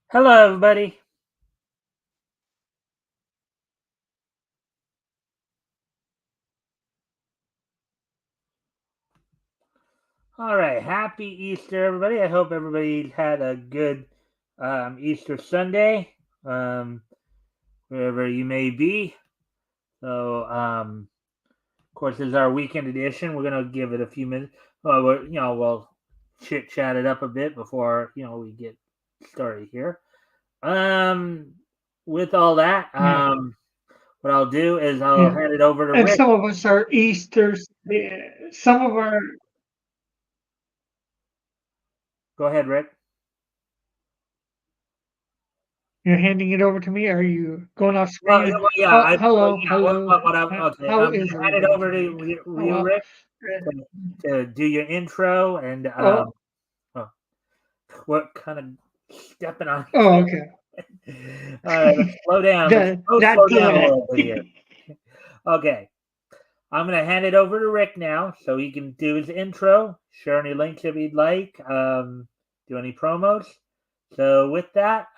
Hello, everybody. All right. Happy Easter, everybody. I hope everybody had a good Easter Sunday, wherever you may be. So, of course, this is our weekend edition. We're gonna give it a few minutes. We'll chit chat it up a bit before we get started here. Um, with all that, Yeah. what I'll do is I'll Yeah. hand it over to And Rick. some of us are Easters. Some of our. Go ahead, Rick. You're handing it over to me. Are you going off Well, screen? yeah, Oh, hello, hello. okay. How I'm is gonna hand it everybody over to today? Oh you, well. Rick, to do your intro and Oh, oh, what kind of stepping on? oh, okay. All right, let's slow down. Let's Not slow down a good. little bit here. Okay, I'm gonna hand it over to Rick now, so he can do his intro, share any links if he'd like, do any promos. So with that,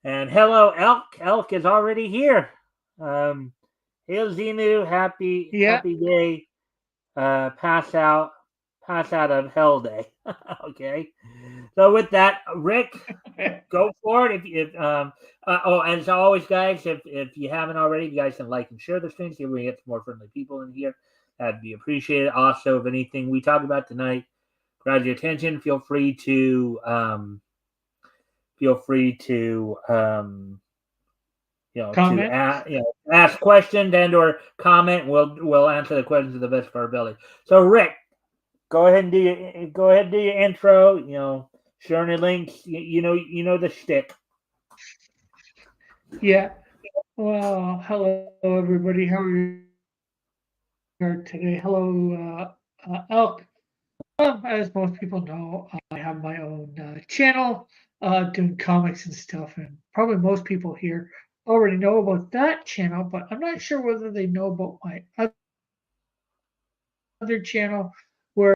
and hello, Elk. Elk is already here. Um, Hail Xenu, Yeah. happy day. Pass out of hell day. Okay. So with that, Rick, go for it. As always, guys, if you haven't already, you guys can like and share the stream. See if we can get some more friendly people in here. That'd be appreciated. Also, if anything we talk about tonight grabs your attention, feel free to Comment. ask questions and or comment. We'll answer the questions to the best of our ability. So Rick, go ahead and do your intro. Share any links. You know the shtick. Yeah. Well, hello, everybody. How are you today? Hello, Elk. As most people know, I have my own channel doing comics and stuff, and probably most people here already know about that channel, but I'm not sure whether they know about my other channel where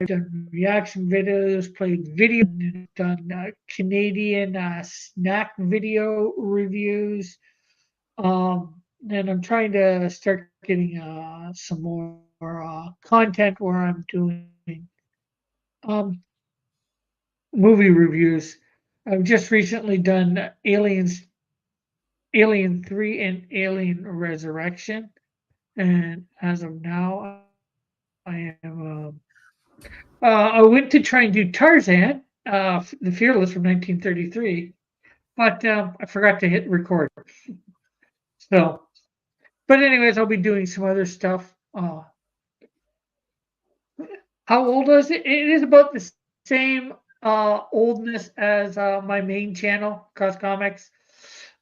I've done reaction videos, played video, and done Canadian snack video reviews. And I'm trying to start getting some more content where I'm doing um, movie reviews. I've just recently done Alien 3 and Alien Resurrection. And as of now, I am. I went to try and do Tarzan, the Fearless from 1933, but I forgot to hit record. So, but anyways, I'll be doing some other stuff. How old is it? It is about the same oldness as my main channel, Cos Comics.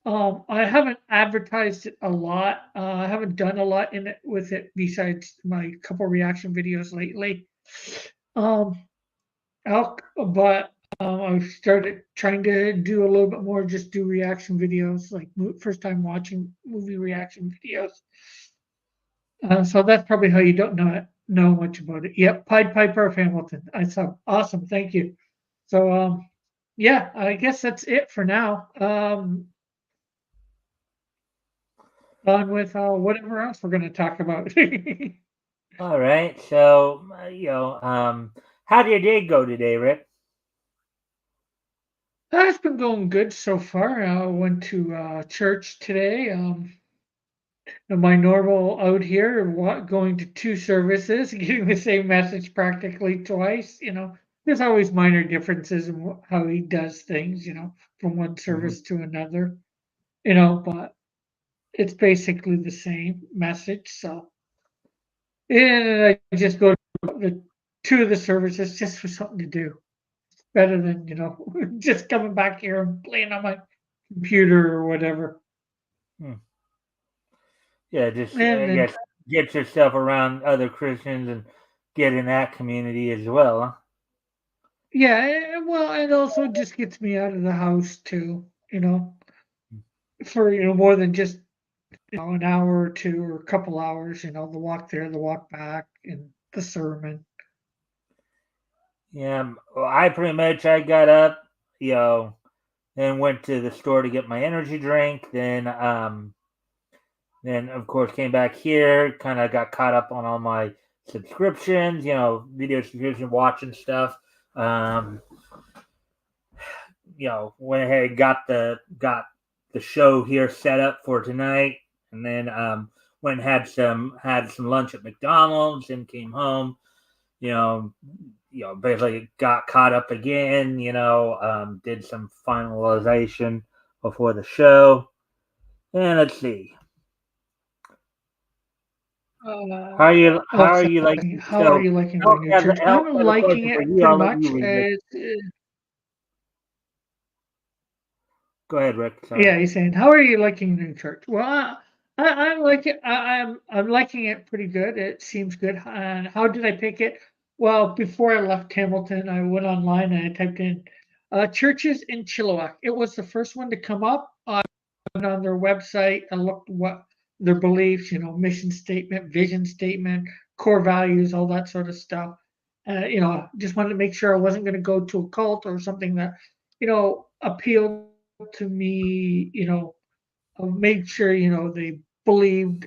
I haven't advertised it a lot. I haven't done a lot in it with it besides my couple reaction videos lately. Um, but I've started trying to do a little bit more, just do reaction videos, like first time watching movie reaction videos. So that's probably how you don't know much about it. Yep, Pied Piper of Hamilton. I saw. Awesome, thank you. So yeah, I guess that's it for now. On with whatever else we're going to talk about. All right. So how did your day go today, Rick? That's been going good so far. I went to church today. My normal out here, going to two services, getting the same message practically twice. There's always minor differences in how he does things. From one Mm-hmm. service to another. But it's basically the same message. So, and I just go to the two of the services just for something to do. Better than just coming back here and playing on my computer or whatever. Hmm. Yeah, just And I then guess get yourself around other Christians and get in that community as well. Huh? Yeah, well, it also just gets me out of the house too, for more than just an hour or two or a couple hours. The walk there, the walk back, and the sermon. Yeah, well, I got up, you know, then went to the store to get my energy drink. Then of course came back here, kind of got caught up on all my subscriptions, video subscription, watching stuff. Um, went ahead and got the show here set up for tonight, and then went and had some lunch at McDonald's, and came home. You know, basically got caught up again. Did some finalization before the show, and let's see. How are you? How are So you liking? how are So, you liking my new church? help I'm has a liking question for it you. pretty I'll let you much. read it. Go ahead, Rick. Yeah, Sorry. he's saying, "How are you liking the new church?" Well, I'm liking I'm liking it pretty good. It seems good. And how did I pick it? Well, before I left Hamilton, I went online and I typed in churches in Chilliwack. It was the first one to come up. I went on their website and looked what their beliefs, mission statement, vision statement, core values, all that sort of stuff. Just wanted to make sure I wasn't going to go to a cult or something that, appealed to me, made sure, they believed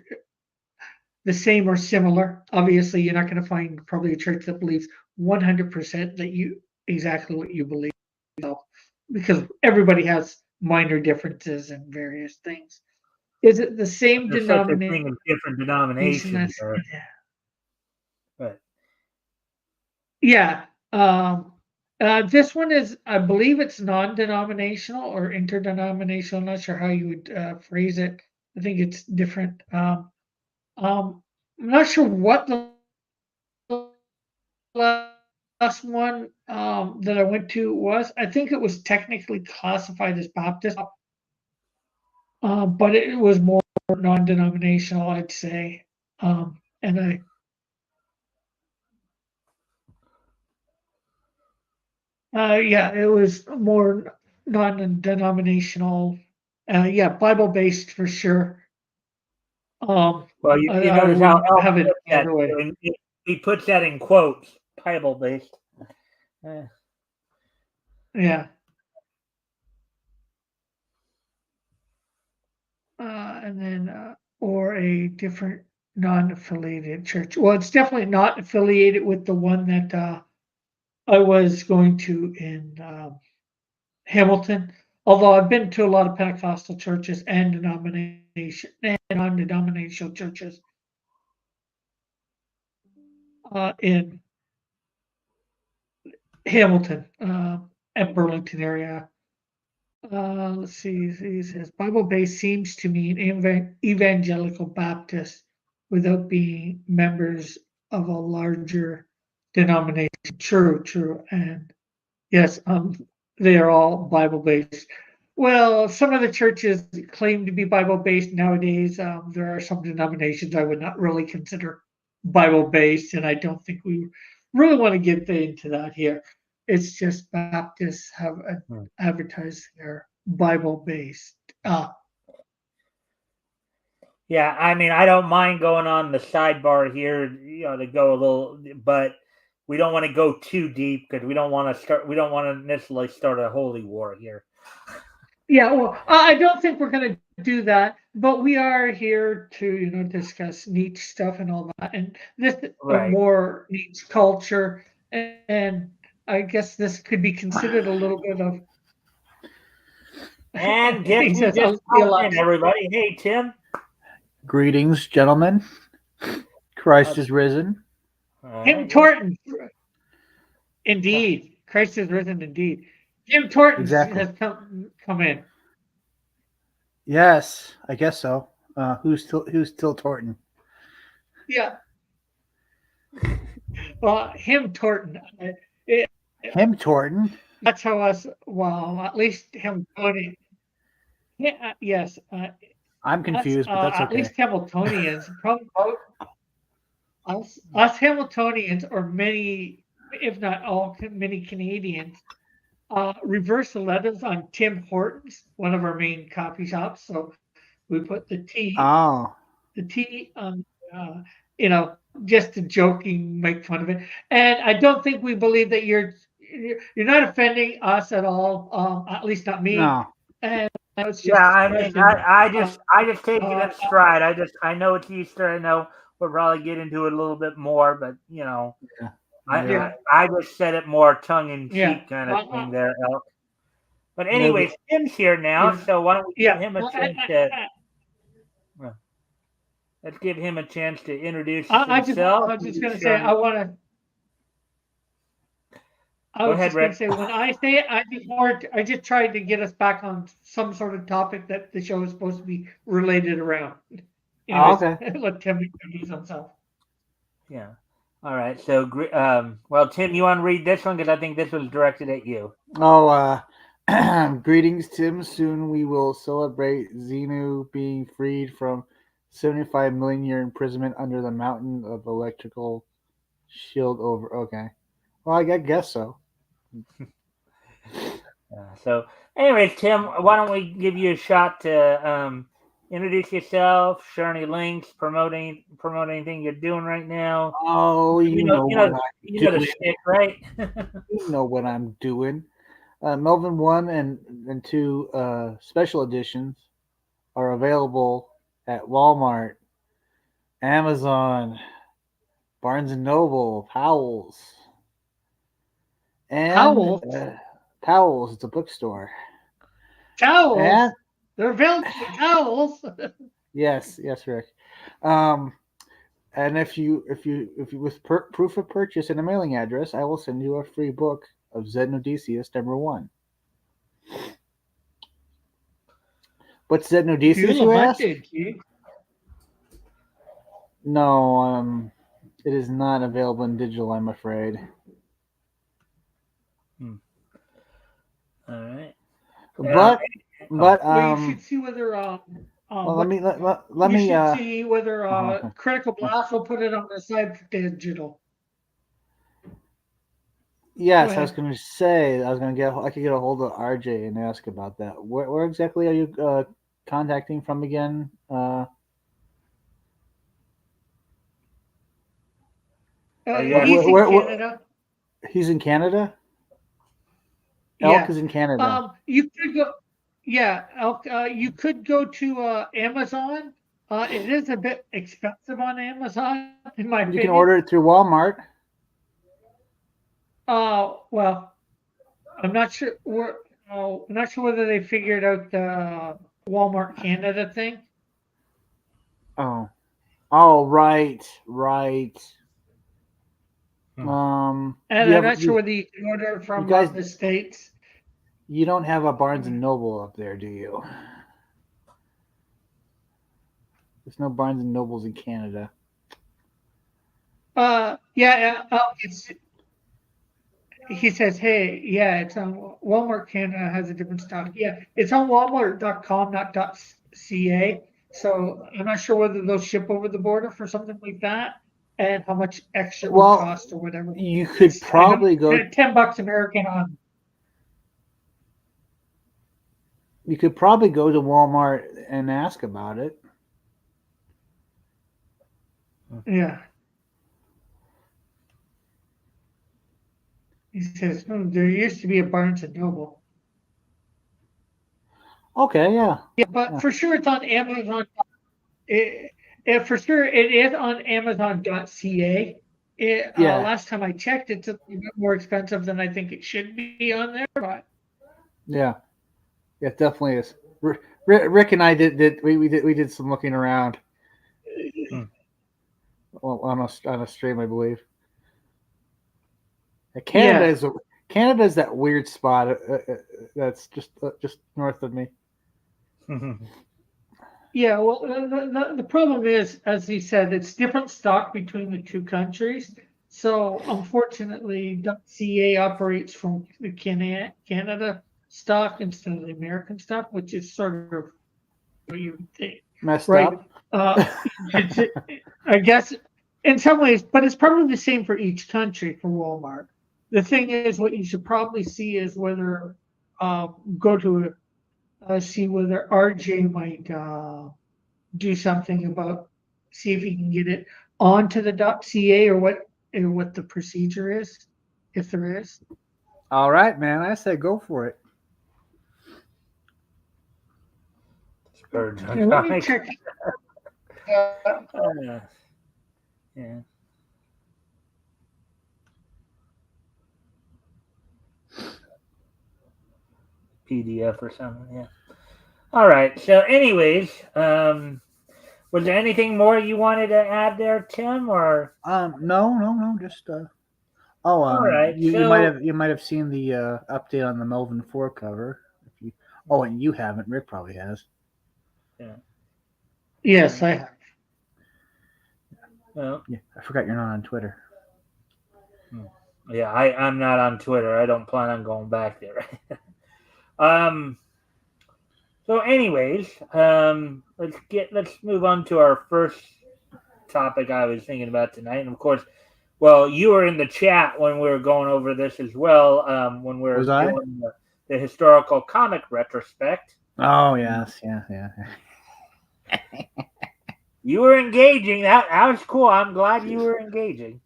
the same or similar. Obviously, you're not going to find probably a church that believes 100% that you exactly what you believe because everybody has minor differences and various things. Is it the same There's such a thing denomination as different denominations that's there, but yeah. Um, this one is, I believe it's non-denominational or interdenominational. I'm not sure how you would phrase it. I think it's different. Um, I'm not sure what the last one that I went to was. I think it was technically classified as Baptist, but it was more non-denominational, I'd say. And yeah, it was more non-denominational. Yeah, Bible-based for sure. Um, well, you I notice how wouldn't Elf have it puts any that other way. too, and he puts that in quotes, Bible based. Eh, Yeah. And then or a different non-affiliated church. Well, it's definitely not affiliated with the one that I was going to in Hamilton. Although I've been to a lot of Pentecostal churches and denomination and non-denominational churches in Hamilton and Burlington area. Let's see. He says Bible based seems to mean evangelical Baptist without being members of a larger denomination. True, true. And yes, they are all Bible based. Well, some of the churches claim to be Bible based nowadays. There are some denominations I would not really consider Bible based, and I don't think we really want to get into that here. It's just Baptists have hmm. advertised their Bible based. Uh, Yeah, I mean, I don't mind going on the sidebar here, to go a little, but we don't want to go too deep because we don't want to necessarily start a holy war here. yeah, well, I don't think we're going to do that, but we are here to, discuss niche stuff and all that. And this a Right. more niche culture, and I guess this could be considered a little bit of. And guess He who says, just popped in, everybody? Hey, Tim. Greetings, gentlemen. Christ Uh, is risen. all Tim right. Yeah. Torton, indeed, Christ is risen, indeed. Tim Torton Exactly. has come in. Yes, I guess so. Who's still Torton? Yeah, well, him Torton. It, Him Torton. that's how us. Well, at least him Tony. Yeah, yes, I'm us, confused, but that's at okay. least Hamiltonians, probably us Hamiltonians, or many. if not all, many Canadians reverse the letters on Tim Hortons, one of our main coffee shops. So we put Oh, the T on, you know, just to joking, make fun of it. And I don't think we believe that you're not offending us at all. At least not me. no. And it's Yeah, just I mean, question. I just take it in stride. I know it's Easter. I know we'll probably get into it a little bit more, but Yeah. I Yeah, I just said it more tongue in yeah, cheek kind of thing there, Elk. But Maybe. anyways, Tim's here now, yeah, so why don't we give yeah. him a chance to let's give him a chance to introduce I himself. was just gonna say Sharon, I go was ahead, just gonna Rick. say when I say it, I just tried to get us back on some sort of topic that the show is supposed to be related around. Oh, Anyways, okay. let Tim introduce himself. Yeah. All right. So, well, Tim, you want to read this one because I think this was directed at you. Oh, greetings, Tim. Soon we will celebrate Xenu being freed from 75 million year imprisonment under the mountain of electrical shield over. Okay. Well, I guess so. So, anyways, Tim, why don't we give you a shot to introduce yourself, share any links, promote anything you're doing right now. Oh, You know, you know, you know the shtick, right? You know what I'm doing. Melvin 1 and 2 special editions are available at Walmart, Amazon, Barnes and Noble, Powell's, and Towels, Powell's. It's a bookstore. towels. And They're available for towels. yes, Rick. Um, and if you proof of purchase and a mailing address, I will send you a free book of Zed Odysseus #1. What's Zed Odysseus, Cool, you ask? hunted, kid. No, it is not available in digital, I'm afraid. All right. But Well, you should see whether well, what let you me should see whether uh Critical Blast will put it on the side for digital. Go yes, I was ahead. going to say I could get a hold of RJ and ask about that. Where exactly are you contacting from again? Are you He's asking? in Canada. He's in Canada. Elk Yeah. is in Canada. You could go. Yeah, you could go to Amazon. It is a bit expensive on Amazon, in my You can opinion. order it through Walmart. Well, I'm not sure. I'm not sure whether they figured out the Walmart Canada thing. Oh, oh, right. And I'm not sure whether you can order you from guys the States. you don't have a Barnes and Noble up there, do you? There's no Barnes and Nobles in Canada. Yeah, he says, hey, yeah, it's on Walmart Canada has a different stock. Yeah, it's on Walmart.com, not .ca. So I'm not sure whether they'll ship over the border for something like that and how much extra it would Well, cost or whatever. you could I know probably go. $10 American on. You could probably go to Walmart and ask about it. Yeah. He says, there used to be a Barnes and Noble. Okay, yeah. Yeah, but for sure it's on Amazon. For sure it is on Amazon.ca. Yeah. Last time I checked, it's a little bit more expensive than I think it should be on there. But Yeah, it definitely is. Rick and I did some looking around on a stream, I believe. Canada yeah, is that weird spot that's just north of me. yeah. Well, the problem is, as he said, it's different stock between the two countries. So unfortunately, .ca operates from the Canada stock instead of the American stock, which is sort of what you would think. Messed Right. up. I guess in some ways, but it's probably the same for each country for Walmart. the thing is, what you should probably see is whether go to see whether RJ might do something about see if he can get it onto the .ca or what the procedure is, if there is. All right, man. I say go for it. Scourge on Yeah, let me comics. check. Yeah. PDF or something. Yeah. All right. So, anyways, was there anything more you wanted to add there, Tim? Or No. Just all right. you might have seen the update on the Melvin 4 cover. If you, oh, and you haven't. Rick probably has. Yeah. Yes, I have. Well, Yeah, I forgot you're not on Twitter. yeah. I'm not on Twitter. I don't plan on going back there. um. So, anyways, let's move on to our first topic I was thinking about tonight, and of course, well, you were in the chat when we were going over this as well. When we were Was I? doing the historical comic retrospect. Oh yes, yeah. You were engaging. That was cool. I'm glad you were engaging.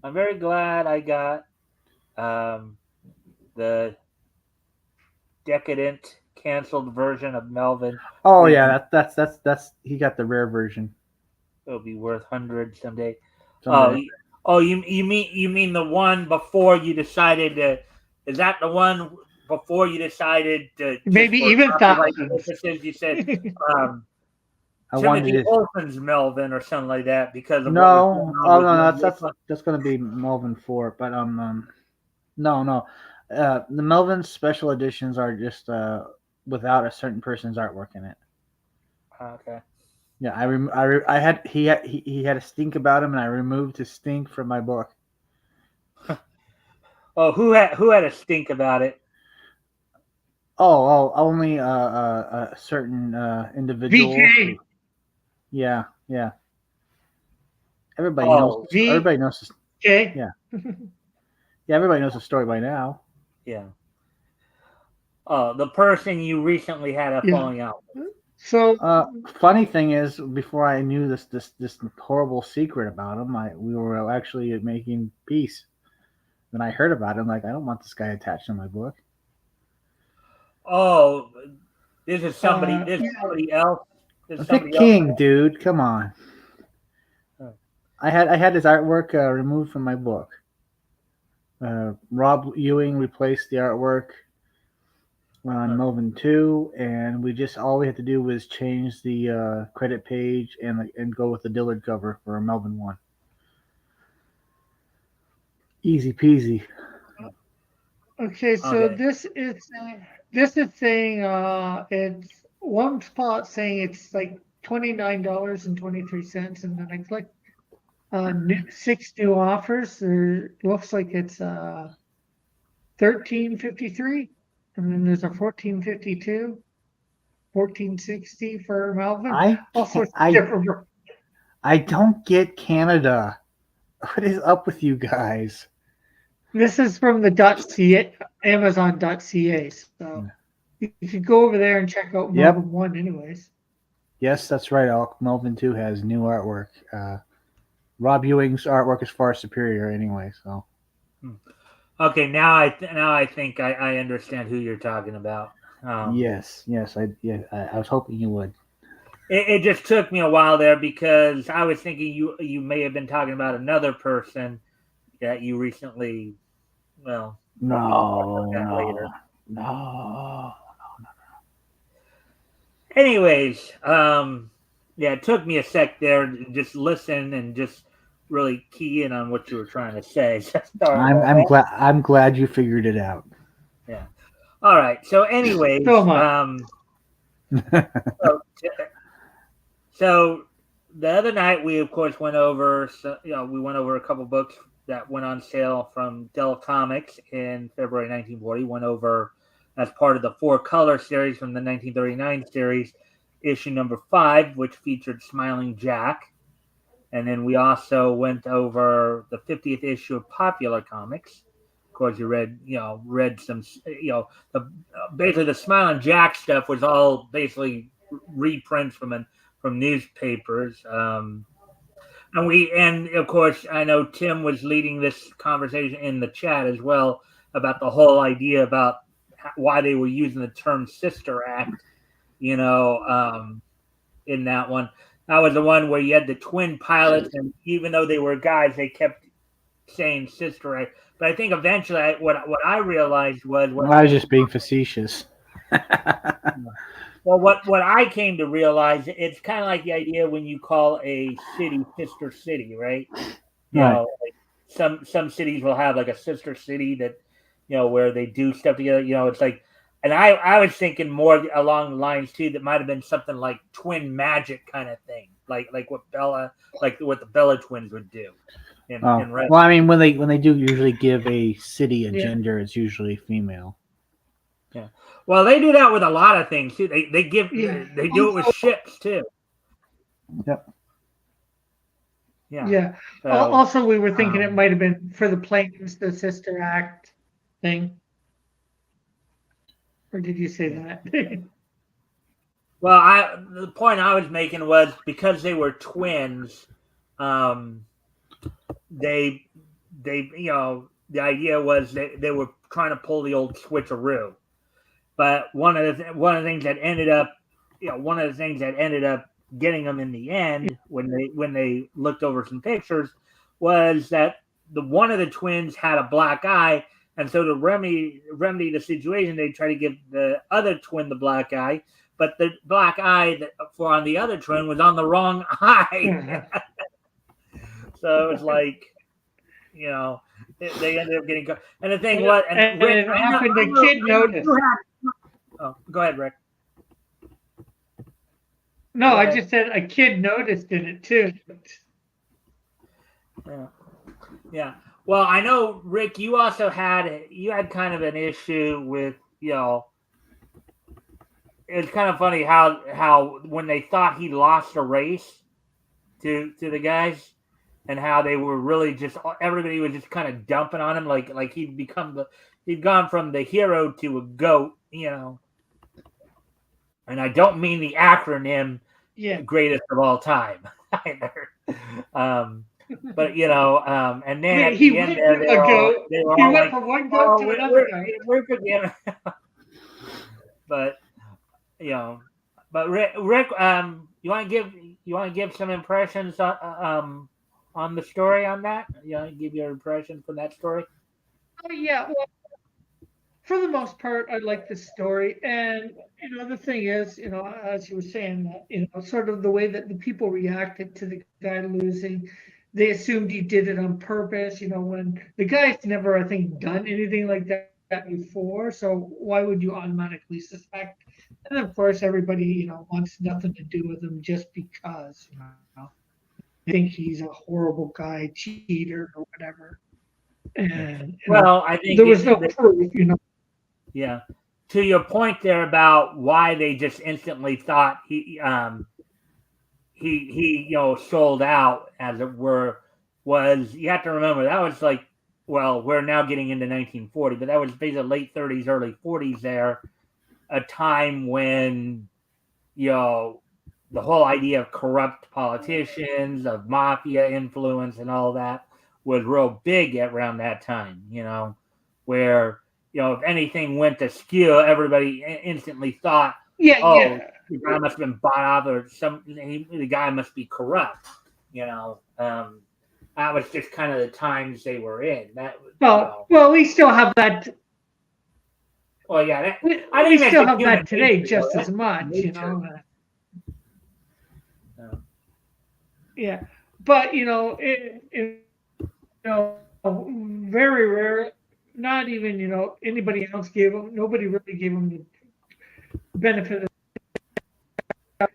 I'm very glad I got the decadent canceled version of Melvin. Oh yeah, that's he got the rare version. It'll be worth hundreds someday. Someday. You mean the one before you decided to? Is that the one before you decided to just Maybe for even copyright thousands. purposes? You said I Timothy wanted to. Olsen's Melvin or something like that because of what was going No, on oh with no, Melvin. that's gonna be Melvin 4, but no. The Melvin special editions are just without a certain person's artwork in it. Okay. Yeah, I had he had a stink about him, and I removed his stink from my book. Oh, who had a stink about it? Only a certain individual. VK. Yeah. Oh, Everybody knows. VK. Yeah, everybody knows the story by now. yeah. Oh, the person you recently had a Yeah. falling out. So Funny thing is, before I knew this horrible secret about him, we were actually making peace. Then I heard about him, like I don't want this guy attached to my book. Oh, this is somebody. This is yeah. somebody else. This is Vic somebody else. King, dude, come on. Oh. I had his artwork removed from my book. Rob Ewing replaced the artwork on Melvin 2, and we just all we had to do was change the credit page and go with the Dillard cover for Melvin 1. Easy peasy. Okay, so Okay. this is saying it's one spot saying it's like $29.23, and then I click 6 new offers. There looks like it's $13.53, and then there's a $14.52, $14.60 for Melvin. All sorts of different. I don't get Canada. What is up with you guys? This is from the .ca, Amazon.ca. So you could go over there and check out Melvin 1 anyways. Yes, that's right, Elk. Melvin 2 has new artwork. Rob Ewing's artwork is far superior anyway, so. Okay, now I think I understand who you're talking about. Yes, I was hoping you would. It just took me a while there because I was thinking you may have been talking about another person that you recently, well, No. Anyways, yeah, it took me a sec there to just listen and just really key in on what you were trying to say. I'm glad you figured it out. Yeah. All right. So, anyways, so the other night we of course went over. We went over a couple books that went on sale from Dell Comics in February 1940. Went over as part of the Four Color series from the 1939 series, issue number 5, which featured Smiling Jack. And then we also went over the 50th issue of Popular Comics, course, you read some, basically the Smiling Jack stuff was all basically reprints from newspapers. And of course, I know Tim was leading this conversation in the chat as well about the whole idea about why they were using the term Sister Act, in that one. That was the one where you had the twin pilots, and even though they were guys, they kept saying Sister Act. But I think eventually, what I realized was I was just being facetious. Well, what I came to realize, it's kind of like the idea when you call a city sister city, right? Like some cities will have like a sister city that, where they do stuff together. It's like, and I was thinking more along the lines too that might have been something like twin magic kind of thing, like what the Bella twins would do. Well, I mean, when they do usually give a city a gender, it's usually female. Yeah. Well, they do that with a lot of things too. They do it with ships too. Yep. Yeah. Yeah. So, also, we were thinking it might have been for the planes, the Sister Act thing. Or did you say that? Well, the point I was making was because they were twins, they the idea was they were trying to pull the old switcheroo. But one of the things that ended up, getting them in the end when they looked over some pictures was that one of the twins had a black eye, and so to remedy the situation, they try to give the other twin the black eye, but the black eye on the other twin was on the wrong eye. So it was like, they ended up getting. And the thing was, and Rick, it happened. The kid noticed. Go ahead, Rick. No, I just said a kid noticed in it too. Yeah. Well, I know, Rick, you also had kind of an issue with, it's kind of funny how when they thought he lost a race to the guys, and how they were really just, everybody was just kind of dumping on him, like he'd gone from the hero to a goat, And I don't mean the acronym, greatest of all time either. But and then at the end there, they were all like, from one goat to another goat. We're forgetting. But but Rick, you want to give some impressions on the story on that? You want to give your impression from that story? Oh yeah. Well, for the most part, I like this story, and the thing is, as you were saying, sort of the way that the people reacted to the guy losing, they assumed he did it on purpose. When the guy's never, I think, done anything like that before, so why would you automatically suspect? And of course, everybody, wants nothing to do with him just because, they think he's a horrible guy, cheater, or whatever. And I think there was no proof, Yeah. To your point there about why they just instantly thought he sold out, as it were, was, you have to remember that was like, well, we're now getting into 1940, but that was basically late 30s, early 40s there, a time when, the whole idea of corrupt politicians, of mafia influence and all that was real big around that time, where, if anything went askew, everybody instantly thought, the guy must have been bought off, or the guy must be corrupt. That was just kind of the times they were in. Well, we still have that. Well, yeah, we still have that today just as much, Yeah, but very rare. Not even anybody else nobody really gave him the benefit of.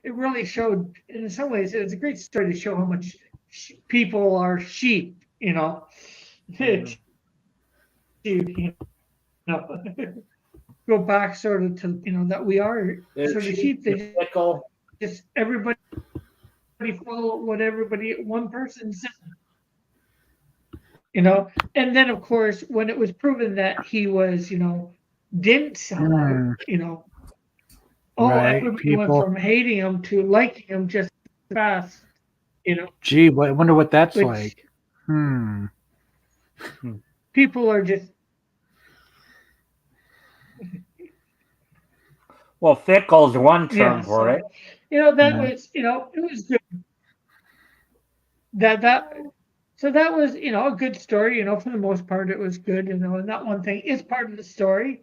It really showed, in some ways, it's a great story to show how much people are sheep. Go back sort of to that we are sort of sheep. They just everybody follow what one person says. And then of course when it was proven that he was, didn't sell out, Hmm, right. everybody went People. from hating him to liking him just fast, Gee, I wonder what that's which like. Hmm. Hmm. people are just, Well, fickle's one yeah. term for it. So, that Yeah. was, it was good. That so that was, a good story. For the most part, it was good. And that one thing is part of the story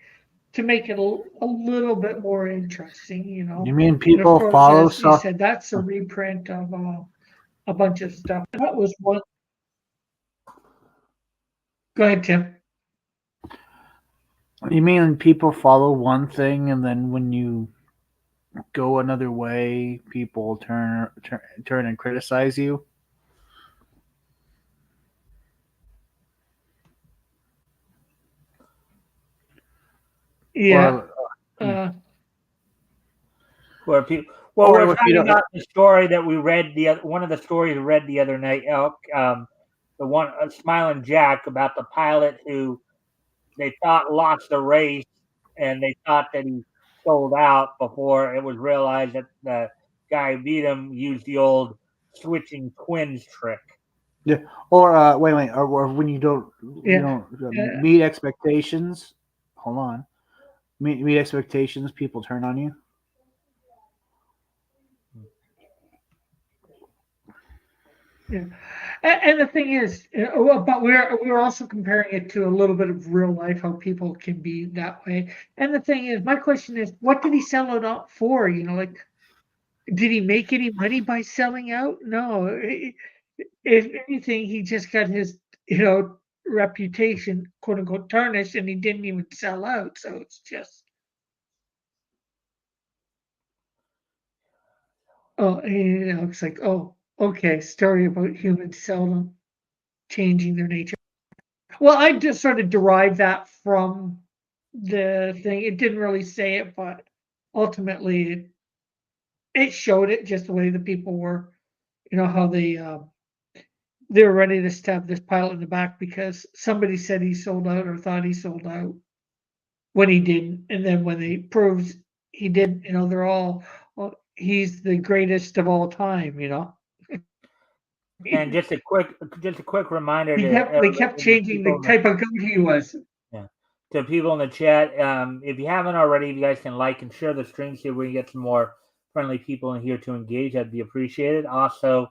to make it a little bit more interesting. You mean And of people course, follow as you stuff? said, that's a reprint of a bunch of stuff. That was one. Go ahead, Tim. You mean people follow one thing, and then when you go another way, people turn and criticize you? Yeah. Or Uh, Where people, well, we're or if you talking don't. about the story that we read one of the stories we read the other night, Elk. The one Smiling Jack about the pilot who they thought lost the race, and they thought that he sold out before it was realized that the guy who beat him used the old switching twins trick. Yeah. Or wait, or when you yeah. don't Uh, meet expectations. Hold on. Meet expectations. People turn on you. yeah. And the thing is, but we're also comparing it to a little bit of real life, how people can be that way. And the thing is, my question is, what did he sell it out for? Like, did he make any money by selling out? No. If anything, he just got his, reputation, quote unquote, tarnished, and he didn't even sell out. So it's just, it's like, oh, okay, story about humans seldom changing their nature. Well, I just sort of derived that from the thing. It didn't really say it, but ultimately it showed it just the way the people were, how they were ready to stab this pilot in the back because somebody said he sold out or thought he sold out when he didn't. And then when they proved he did, they're all, well, he's the greatest of all time. And just a quick reminder They kept to the changing people the in the type of goat he was. yeah, to people in the chat. If you haven't already, if you guys can like and share the stream so we can get some more friendly people in here to engage. That'd be appreciated. Also,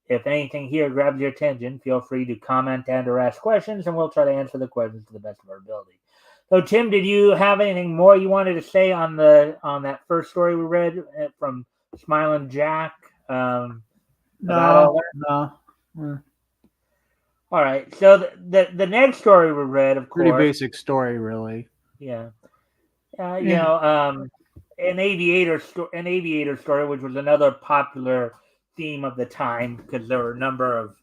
if anything here grabs your attention, feel free to comment and or ask questions, and we'll try to answer the questions to the best of our ability. So, Tim, did you have anything more you wanted to say on that first story we read from Smiling Jack about all No, that? no. Mm, All right. So the next story we read, of pretty course, basic story, really. yeah, Yeah. an aviator story, which was another popular theme of the time because there were a number of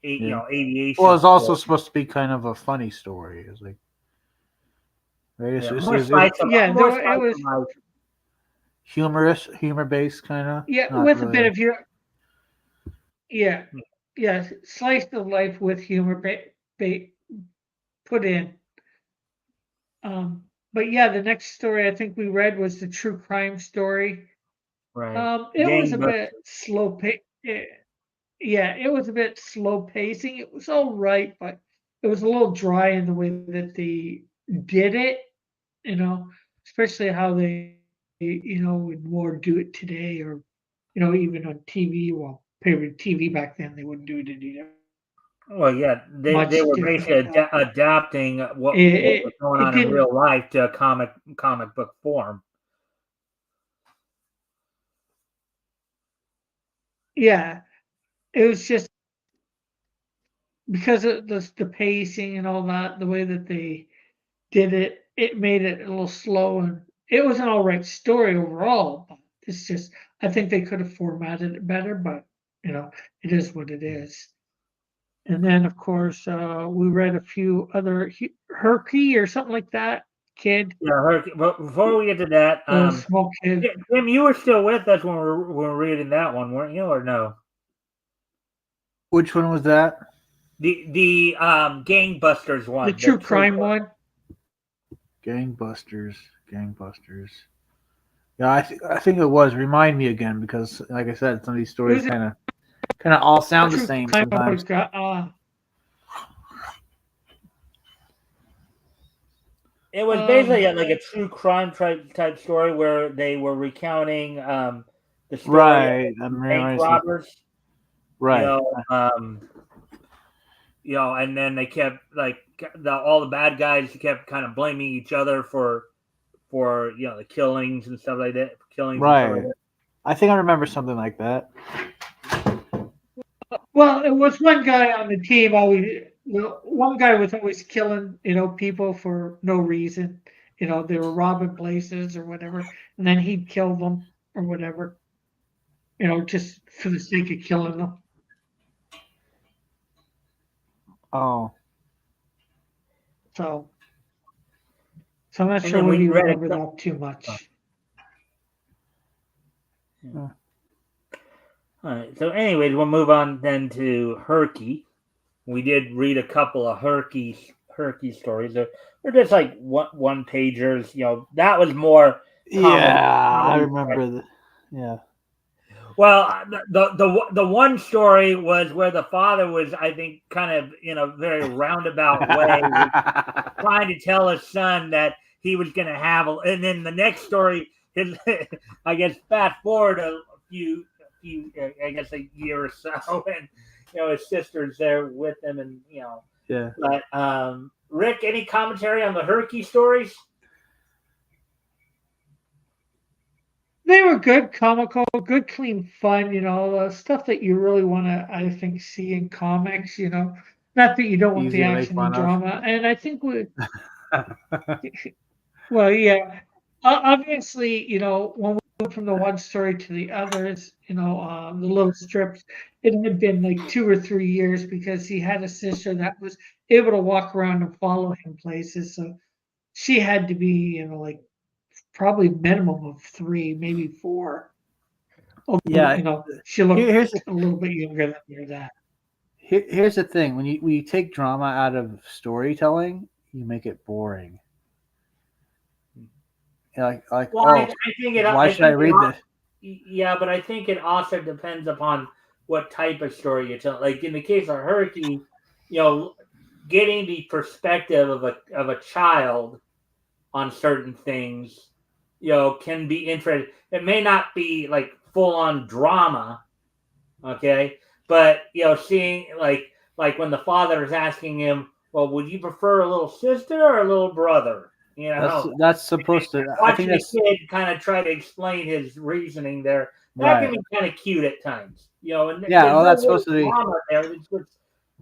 Yeah. Well, aviation it's also stories. supposed to be kind of a funny story. It's like, right? Yeah, There more were, it slice of was, life. humor based, kind of. yeah, Not with a bit really. of your, yeah, yeah, slice of life with humor put in. But yeah, the next story I think we read was the true crime story. Right. It was a Gangbusters. bit slow pace. Yeah, it was a bit slow pacing. It was all right, but it was a little dry in the way that they did it, you know, especially how they, would more do it today or, even on TV. Well, paper TV back then, they wouldn't do it any Well, yeah, they much were basically different. adapting what was going It on in didn't, real life to a comic book form. yeah, it was just because of the pacing and all that, the way that they did it, it made it a little slow and it was an all right story overall. But it's just, I think they could have formatted it better, but it is what it is. And then, of course, we read a few other Herky or something like that. Kid, Yeah, but before we get to that, little small kid. Tim, you were still with us when we were reading that one, weren't you, or no? Which one was that? The gangbusters one. The true crime one. Gangbusters. Yeah, I think it was. Remind me again, because, like I said, some of these It stories was kind of all a sound the true same crime one. sometimes. It was basically like a true crime type story where they were recounting the story of Right. bank I see. robbers. You Right. know, and then they kept like all the bad guys kept kind of blaming each other for the killings and stuff like that. Right. I think I remember something like that. Well, it was one guy on the team always. One guy was always killing, people for no reason. They were robbing places or whatever, and then he'd kill them or whatever. Just for the sake of killing them. Oh. So I'm not And sure then whether we you read remember that too much. All right. So, anyways, we'll move on then to Herky. We did read a couple of Herky stories. They're just like one pagers. That was more comedy. Yeah, I comedy remember. Yeah. Well, the one story was where the father was, I think, kind of in a very roundabout way, trying to tell his son that he was going to have, and then the next story is, I guess, fast forward a few, I guess, a year or so, and his sister's there with him, and Yeah. But Rick, any commentary on the Herky stories? They were good, comical, good, clean fun. Stuff that you really want to, I think, see in comics. Not that you don't want Easy the to make action and fun of. drama. And I think well, yeah. Obviously, when we went from the one story to the others, the little strips, it had been like 2 or 3 years because he had a sister that was able to walk around and follow him places. So she had to be, like probably minimum of 3, maybe 4. Although, Yeah. she looked Here's a little bit younger than that. here's the thing: when you take drama out of storytelling, you make it boring. Like Well, oh, why I should I think read this? yeah, but I think it also depends upon what type of story you're telling. Like in the case of Herky, getting the perspective of a child on certain things, can be interesting. It may not be like full on drama, okay, but seeing like when the father is asking him, well, would you prefer a little sister or a little brother? That's supposed to. I think Watching a that's kid kind of try to explain his reasoning there, that can right. be kind of cute at times, and Yeah. there's Well, no that's real supposed to be. drama there.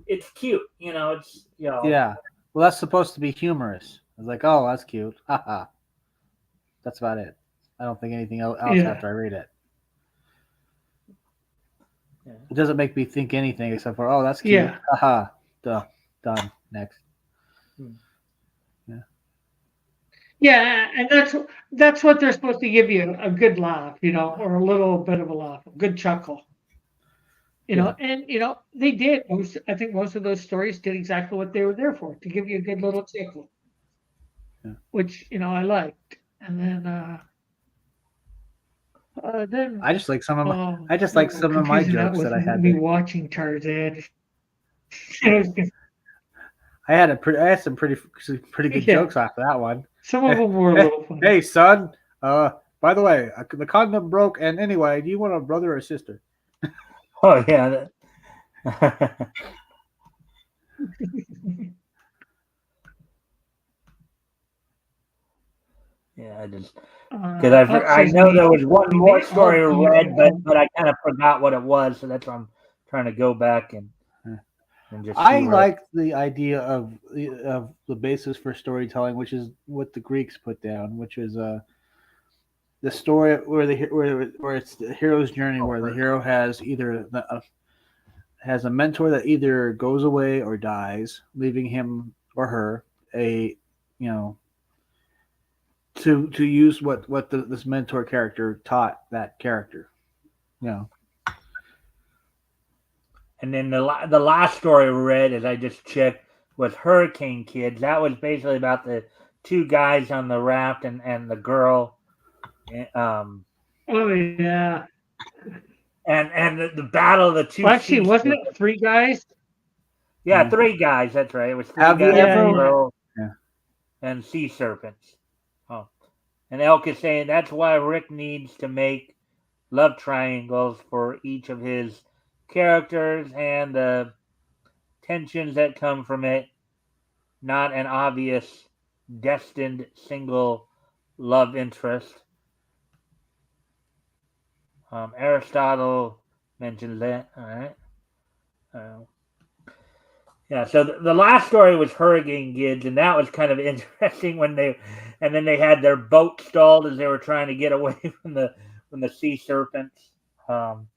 It's cute, it's Yeah. Well, that's supposed to be humorous. It's like, oh, that's cute. Haha. That's about it. I don't think anything else Yeah. after I read it. yeah. It doesn't make me think anything except for, oh, that's cute. Yeah. Haha. Duh. Done. Next. Yeah. Yeah, and that's what they're supposed to give you, a good laugh, or a little bit of a laugh, a good chuckle. Yeah. And they did. I think most of those stories did exactly what they were there for, to give you a good little chuckle, Yeah. which I liked. And then I just like some of my. I just like no, some of my confusing that jokes with that I had me to. watching Tarzan. I had some pretty good Yeah, jokes after that one. some of them were a Hey, little funny. hey, son. By the way, the condom broke. And anyway, do you want a brother or a sister? Oh yeah. Yeah, I just because I know there was one more story I read, but I kind of forgot what it was, so that's why I'm trying to go back and just see I where. like the idea of the basis for storytelling, which is what the Greeks put down, which is the story where it's the hero's journey, where the hero has has a mentor that either goes away or dies, leaving him or her a to use what this mentor character taught that character. And then the last story I read, as I just checked, was Hurricane Kids. That was basically about the two guys on the raft and the girl. Um, Oh yeah. and the battle of the two Well, actually, sea wasn't serpents. it three guys? Yeah, three guys. That's right. It was three Have you guys, Yeah, a ever? yeah. girl, Yeah. and sea serpents. Oh, and Elk is saying that's why Rick needs to make love triangles for each of his characters and the tensions that come from it. Not an obvious, destined single love interest. Aristotle mentions that. All right. Uh, yeah. So the last story was Hurricane Kids, and that was kind of interesting and then they had their boat stalled as they were trying to get away from the sea serpents. Um,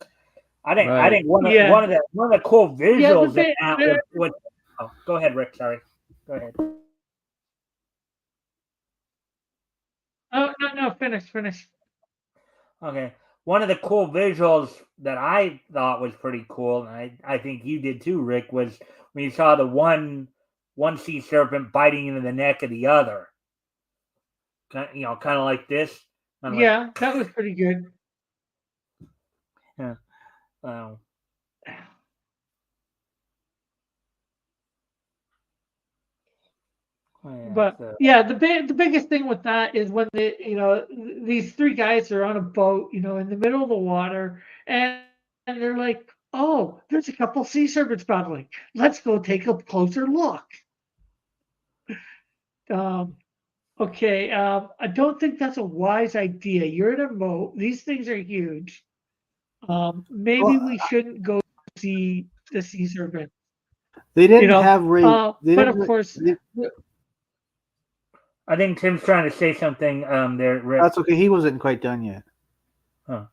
I Right. think Yeah. one of the cool Yeah, visuals in that was oh, go ahead, Rick. Sorry. Go ahead. oh no, no, finish. Okay. One of the cool visuals that I thought was pretty cool, and I think you did too, Rick, was when you saw the one sea serpent biting into the neck of the other. Kind of like this. Kind of like, Yeah, that was pretty good. yeah. Um, oh yeah. But So yeah, the biggest thing with that is when these three guys are on a boat, in the middle of the water, and they're like, "Oh, there's a couple sea serpents battling. Let's go take a closer look." Um, okay, I don't think that's a wise idea. You're in a boat. These things are huge. Maybe Well, we shouldn't go see the sea serpent. they didn't have Ray. They But didn't. of course, I think Tim's trying to say something there, Rick. That's okay. He wasn't quite done yet. Huh.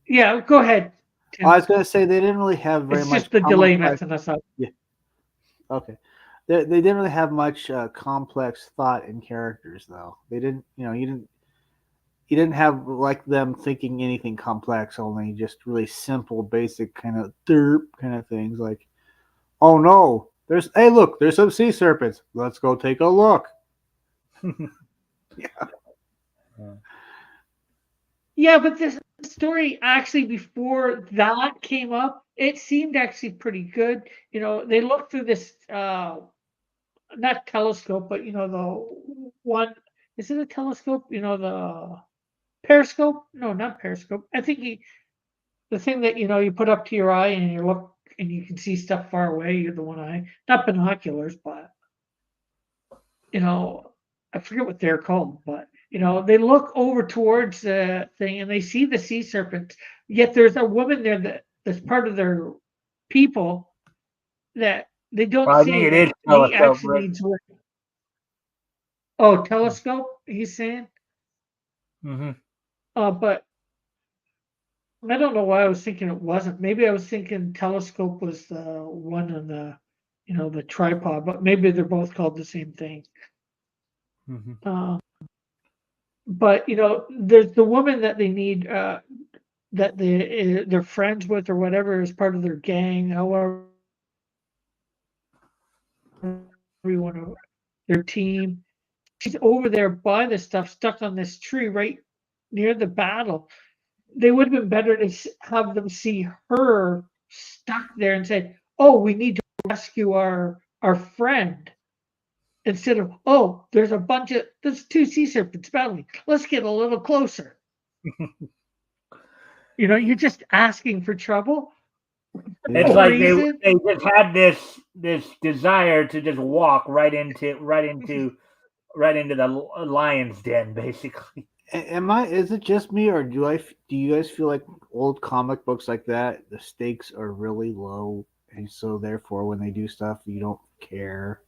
yeah, go ahead, I Tim. was gonna say they didn't really have very It's much just the delay complex. messing us up. Yeah. Okay. They didn't really have much complex thought in characters, though. They didn't. You didn't have like them thinking anything complex. Only just really simple, basic kind of derp kind of things. Like, oh no, hey look, there's some sea serpents. Let's go take a look. Yeah. Yeah, but this story actually before that came up, it seemed actually pretty good. They looked through this not telescope, but the one is it a telescope? The periscope? No, not periscope. I think the thing that you put up to your eye and you look and you can see stuff far away. You're the one eye, not binoculars, but you know, I forget what they're called, but they look over towards the thing and they see the sea serpents. Yet there's a woman there that's part of their people that they don't Well, I think see it is that he telescope, actually Rick. needs work. Oh, telescope, he's saying. Mm-hmm. But I don't know why I was thinking it wasn't. Maybe I was thinking telescope was the one on the tripod, but maybe they're both called the same thing. Mm-hmm. Uh, but there's the woman that they need that they're friends with or whatever as part of their gang, however you want to, their team. She's over there by this stuff, stuck on this tree right near the battle. They would have been better to have them see her stuck there and say, "Oh, we need to rescue our friend." Instead of, "Oh, there's two sea serpents battling. Let's get a little closer." You're just asking for trouble. It's Yeah. No like reason. they just had this desire to just walk right into the lion's den, basically. Am I? Is it just me, or do you guys feel like old comic books like that? The stakes are really low, and so therefore, when they do stuff, you don't care.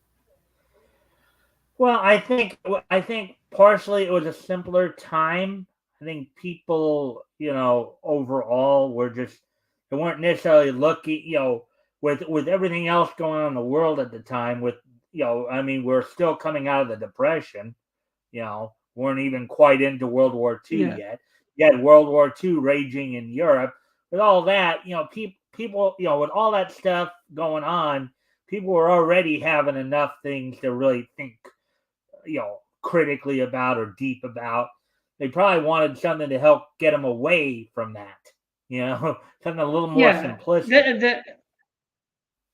Well, I think partially it was a simpler time. I think people, overall were just they weren't necessarily looking, with everything else going on in the world at the time. I mean, we're still coming out of the Depression. Weren't even quite into World War II Yeah. yet. You had World War II raging in Europe. With all that, people people, with all that stuff going on, people were already having enough things to really think, critically about or deep about. They probably wanted something to help get them away from that, something a little more Yeah, simplistic.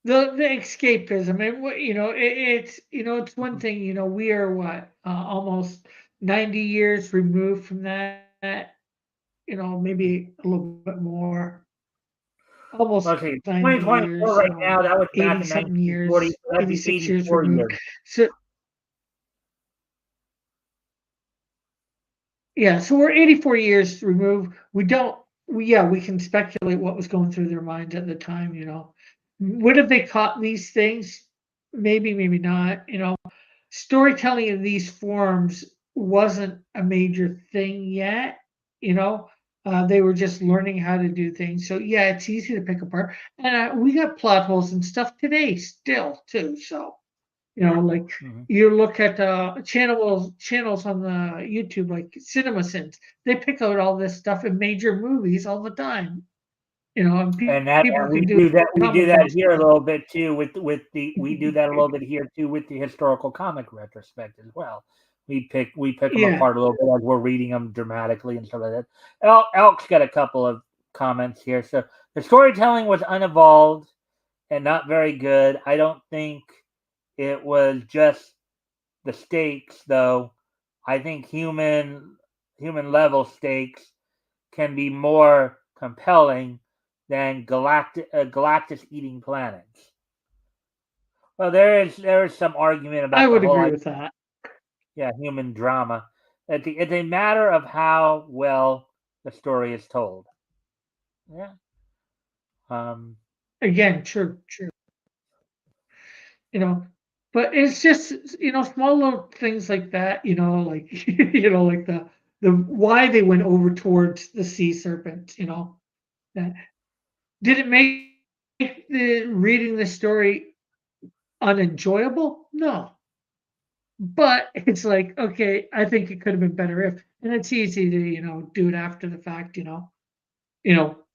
the escapism, and it's one thing. We are what, almost 90 years removed from that. Maybe a little bit more, almost Let's see, 90 2024 years, right now, that was back 80 in something 1940, years, so that'd be 86 years 84 removed. years. So yeah, so we're 84 years removed. We don't, we can speculate what was going through their minds at the time. Would have they caught these things? Maybe, maybe not. Storytelling in these forms wasn't a major thing yet. You know, they were just learning how to do things. So yeah, it's easy to pick apart. And we got plot holes and stuff today still too. So like Mm-hmm. you look at channels on the YouTube like CinemaSins, they pick out all this stuff in major movies all the time. And people And we can do do that. We do that commentaries. here a little bit too. With the we do that a little bit here too with the historical comic retrospect as well. We pick them Yeah, apart a little bit as we're reading them dramatically and stuff like that. Elk's got a couple of comments here. So the storytelling was unevolved and not very good. I don't think it was just the stakes though. I think human level stakes can be more compelling than Galactus eating planets. Well, there is some argument I about the would whole agree idea, with that. human drama. It's a matter of how well the story is told. Yeah. Um. Again, true, true. you know but it's just small little things like that, like like the why they went over towards the sea serpent. That did it make the reading the story unenjoyable? No, but it's like, okay, I think it could have been better if, and it's easy to do it after the fact.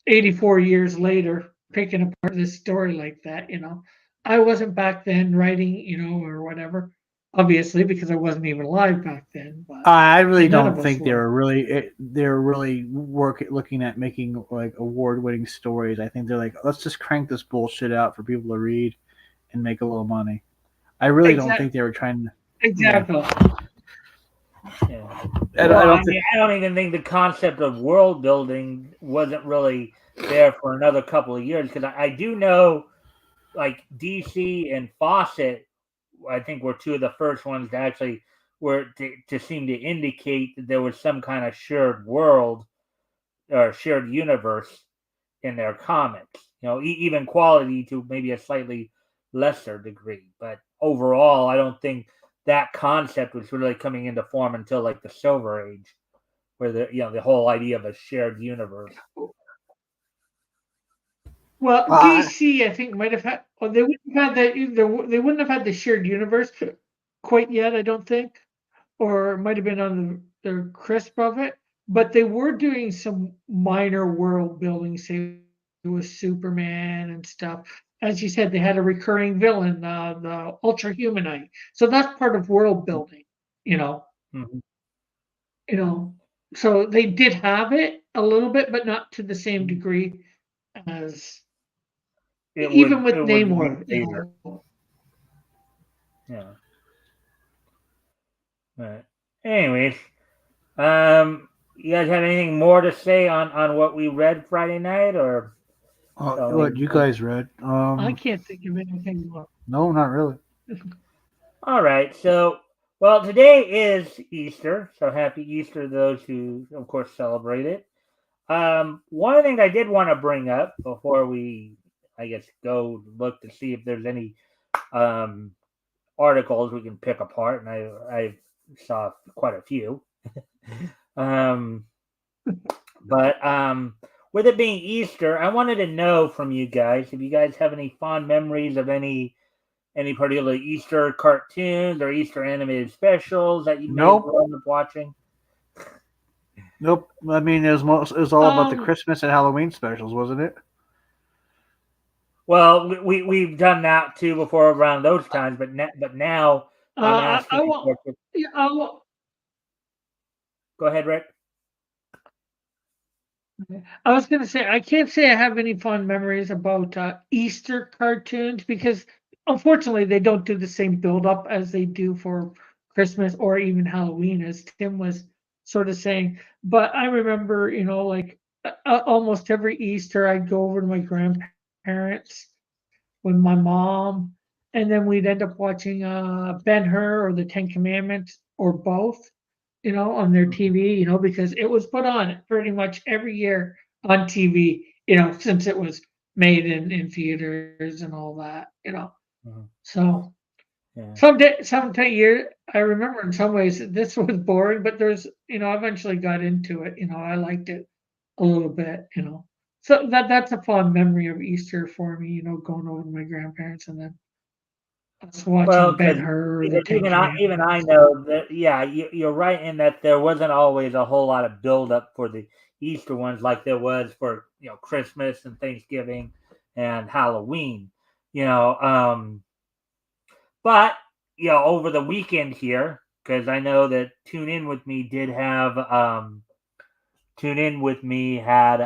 84 years later, picking apart this story like that. I wasn't back then writing, or whatever, obviously, because I wasn't even alive back then, but, I really and none don't of us think they were. were really looking at making like award-winning stories. I think they're like, let's just crank this bullshit out for people to read and make a little money. I really don't Exactly. think they were trying to. Yeah, Exactly. Yeah. I Well, don't think. I don't even think the concept of world building wasn't really there for another couple of years because I do know like DC and Fawcett, I think were two of the first ones to actually to seem to indicate that there was some kind of shared world or shared universe in their comics. Even quality to maybe a slightly lesser degree, but overall, I don't think that concept was really coming into form until like the Silver Age, where the whole idea of a shared universe. Well, Uh, DC, I think, might have had, well, they wouldn't have had that either. They wouldn't have had the shared universe quite yet, I don't think, or it might have been on the crisp of it. But they were doing some minor world building, say with Superman and stuff. As you said, they had a recurring villain, the Ultra Humanite. So that's part of world building, you know. Mm-hmm. You know, so they did have it a little bit, but not to the same degree as even with It would be Namor. later. Yeah. Right. Anyways, you guys have anything more to say on what we read Friday night, or shall what we? you guys read? I can't think of anything more. No, not really. All right. So, well, today is Easter, so happy Easter to those who, of course, celebrate it. One of the things I did want to bring up before we, I guess, go look to see if there's any um, articles we can pick apart, and I saw quite a few. um, but with it being Easter, I wanted to know from you guys if you guys have any fond memories of any particular Easter cartoons or Easter animated specials that you may have Nope. grown up watching. Nope. I mean, it was all about the Um, Christmas and Halloween specials, wasn't it? Well, we've done that too before around those times, but now I'm I asking you will. Yeah, I will. Go ahead, Rick. I was gonna say I can't say I have any fond memories about Easter cartoons because unfortunately they don't do the same build up as they do for Christmas or even Halloween, as Tim was sort of saying. But I remember, like almost every Easter I'd go over to my grandparents with my mom, and then we'd end up watching Ben Hur or the Ten Commandments or both, on their TV, because it was put on pretty much every year on TV, since it was made in theaters and all that. Mhm. So Yeah. some year, I remember in some ways that this was boring, but I eventually got into it. I liked it a little bit. So that's a fond memory of Easter for me, going over to my grandparents and then us Well, watching Ben because Hur or the Ten even I Commandments. know that. Yeah, you're right in that there wasn't always a whole lot of build up for the Easter ones like there was for Christmas and Thanksgiving and Halloween. You know, but over the weekend here, because I know that Tune In with Me had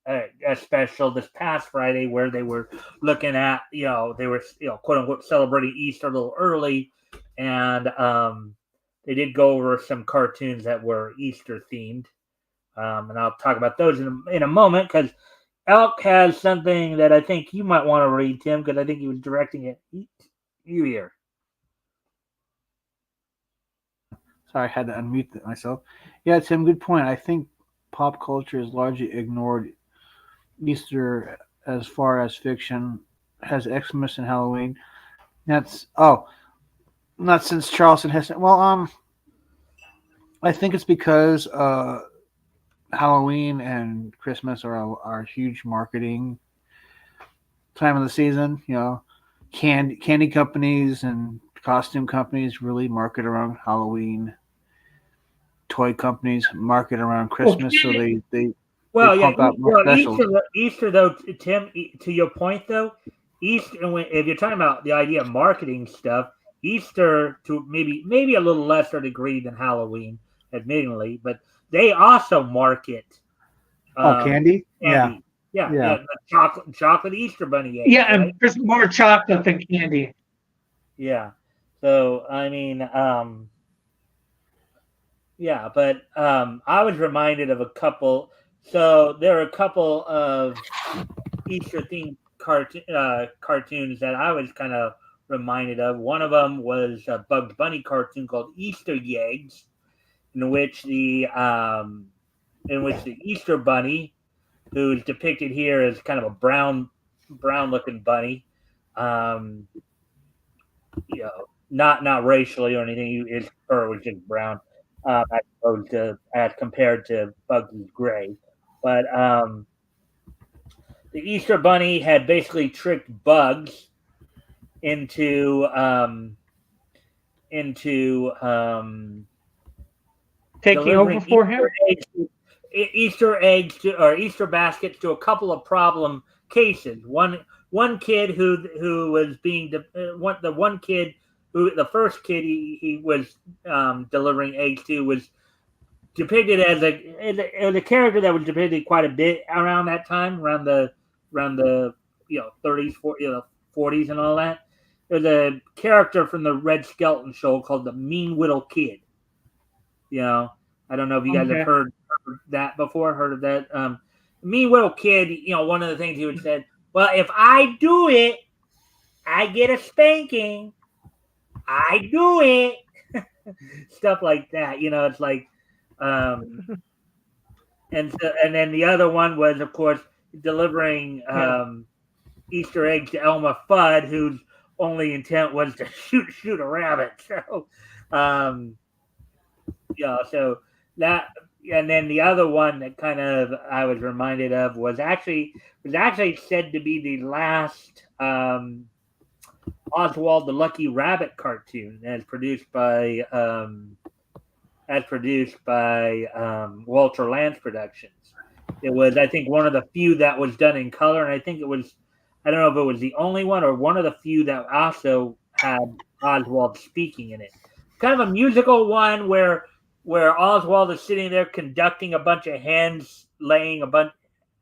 a special this past Friday where they were looking at, they were, quote unquote, celebrating Easter a little early. And they did go over some cartoons that were Easter themed. And I'll talk about those in a moment because Elk has something that I think you might want to read, Tim, because I think he was directing it. You here. Sorry, I had to unmute myself. Yeah, Tim, good point. I think pop culture has largely ignored Easter as far as fiction has Xmas and Halloween. That's not since Charleston Heston. Well, I think it's because Halloween and Christmas are huge marketing time of the season. Candy companies and costume companies really market around Halloween. Toy companies market around Well, Christmas, so they Well, yeah. pump out more Well, specials. Easter though, Tim. To your point though, Easter. If you're talking about the idea of marketing stuff, Easter to maybe a little lesser degree than Halloween, admittedly, but they also market Oh, candy? Yeah, candy. Yeah, yeah. yeah. The chocolate Easter bunny yeah, eggs, and right? there's more chocolate than candy. Yeah. So I mean, yeah, but I was reminded of a couple. So there are a couple of Easter themed cartoons that I was kind of reminded of. One of them was a Bugs Bunny cartoon called Easter Eggs, in which the Easter Bunny, who is depicted here as kind of a brown looking bunny, um, not racially or anything. His fur was just brown, as compared to Bugs' gray, but the Easter Bunny had basically tricked Bugs into into Taking over delivering for him. Easter eggs or Easter baskets to a couple of problem cases. One kid who was being the one kid who the first kid he was delivering eggs to was depicted as a character that was depicted quite a bit around that time, around the 30s, 40s, and all that. There's a character from the Red Skelton show called the Mean Little Kid. I don't know if you guys have Okay. heard that before. Heard of that? Mean Little Kid. One of the things he would say. Well, if I do it, I get a spanking. I do it. Stuff like that. It's like, um, and then the other one was, of course, delivering Yeah. Easter eggs to Elmer Fudd, whose only intent was to shoot a rabbit. So, um, so that, and then the other one that kind of I was reminded of was actually said to be the last Oswald the Lucky Rabbit cartoon, as produced by Walter Lantz Productions. It was, I think, one of the few that was done in color, and I think I don't know if it was the only one or one of the few that also had Oswald speaking in it. Kind of a musical one where Oswald is sitting there conducting a bunch of hens laying a bunch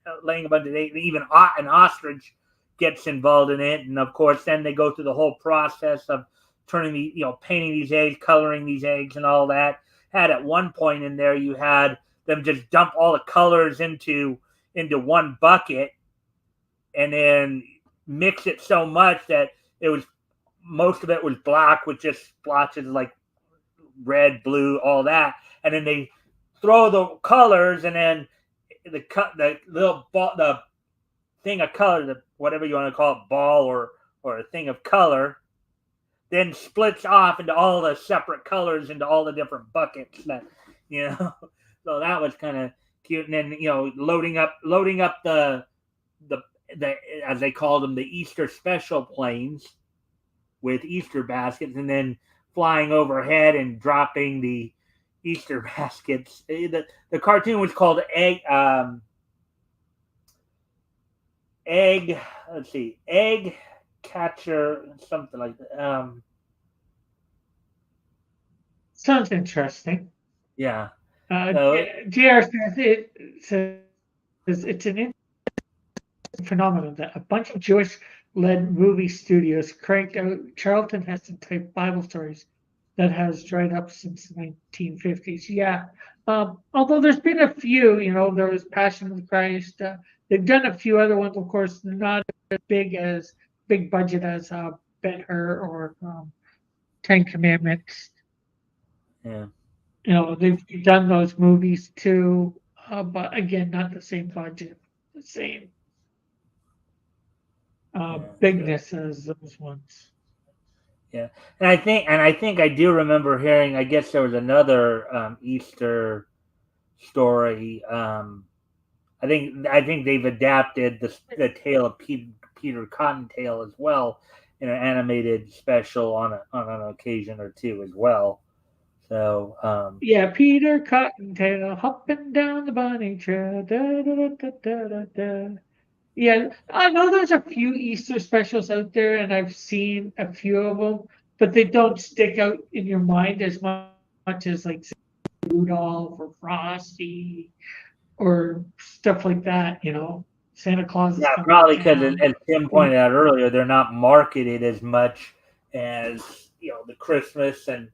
of eggs. Even an ostrich gets involved in it, and of course, then they go through the whole process of turning painting these eggs, coloring these eggs, and all that. Had at one point in there, you had them just dump all the colors into one bucket, and then mix it so much that it was most of it was black with just splotches like red, blue, all that, and then they throw the colors, and then the little ball, the thing of color, whatever you want to call it, ball or a thing of color, then splits off into all the separate colors into all the different buckets that So that was kind of cute. And then loading up the as they called them, the Easter special planes with Easter baskets, and then flying overhead and dropping the Easter baskets. The cartoon was called Egg. Let's see, Egg Catcher, something like that. Sounds interesting. Yeah. JR says it's an phenomenon that a bunch of Jewish-led movie studios cranked out Charlton Heston-type Bible stories that has dried up since the 1950s. Yeah. Although there's been a few, there was Passion of the Christ. They've done a few other ones, of course, not as big budget as Ben-Hur or Ten Commandments. Yeah. They've done those movies too, but again, not the same budget, the same bigness as those ones. Yeah, and I think I do remember hearing. I guess there was another Easter story. I think they've adapted the tale of Peter Cottontail as well in an animated special on an occasion or two as well. So yeah, Peter Cottontail hopping down the bunny trail. Da, da, da, da, da, da. Yeah, I know there's a few Easter specials out there, and I've seen a few of them, but they don't stick out in your mind as much as like Rudolph or Frosty or stuff like that. Santa Claus is coming probably to because town. as Tim pointed out earlier, they're not marketed as much as the Christmas and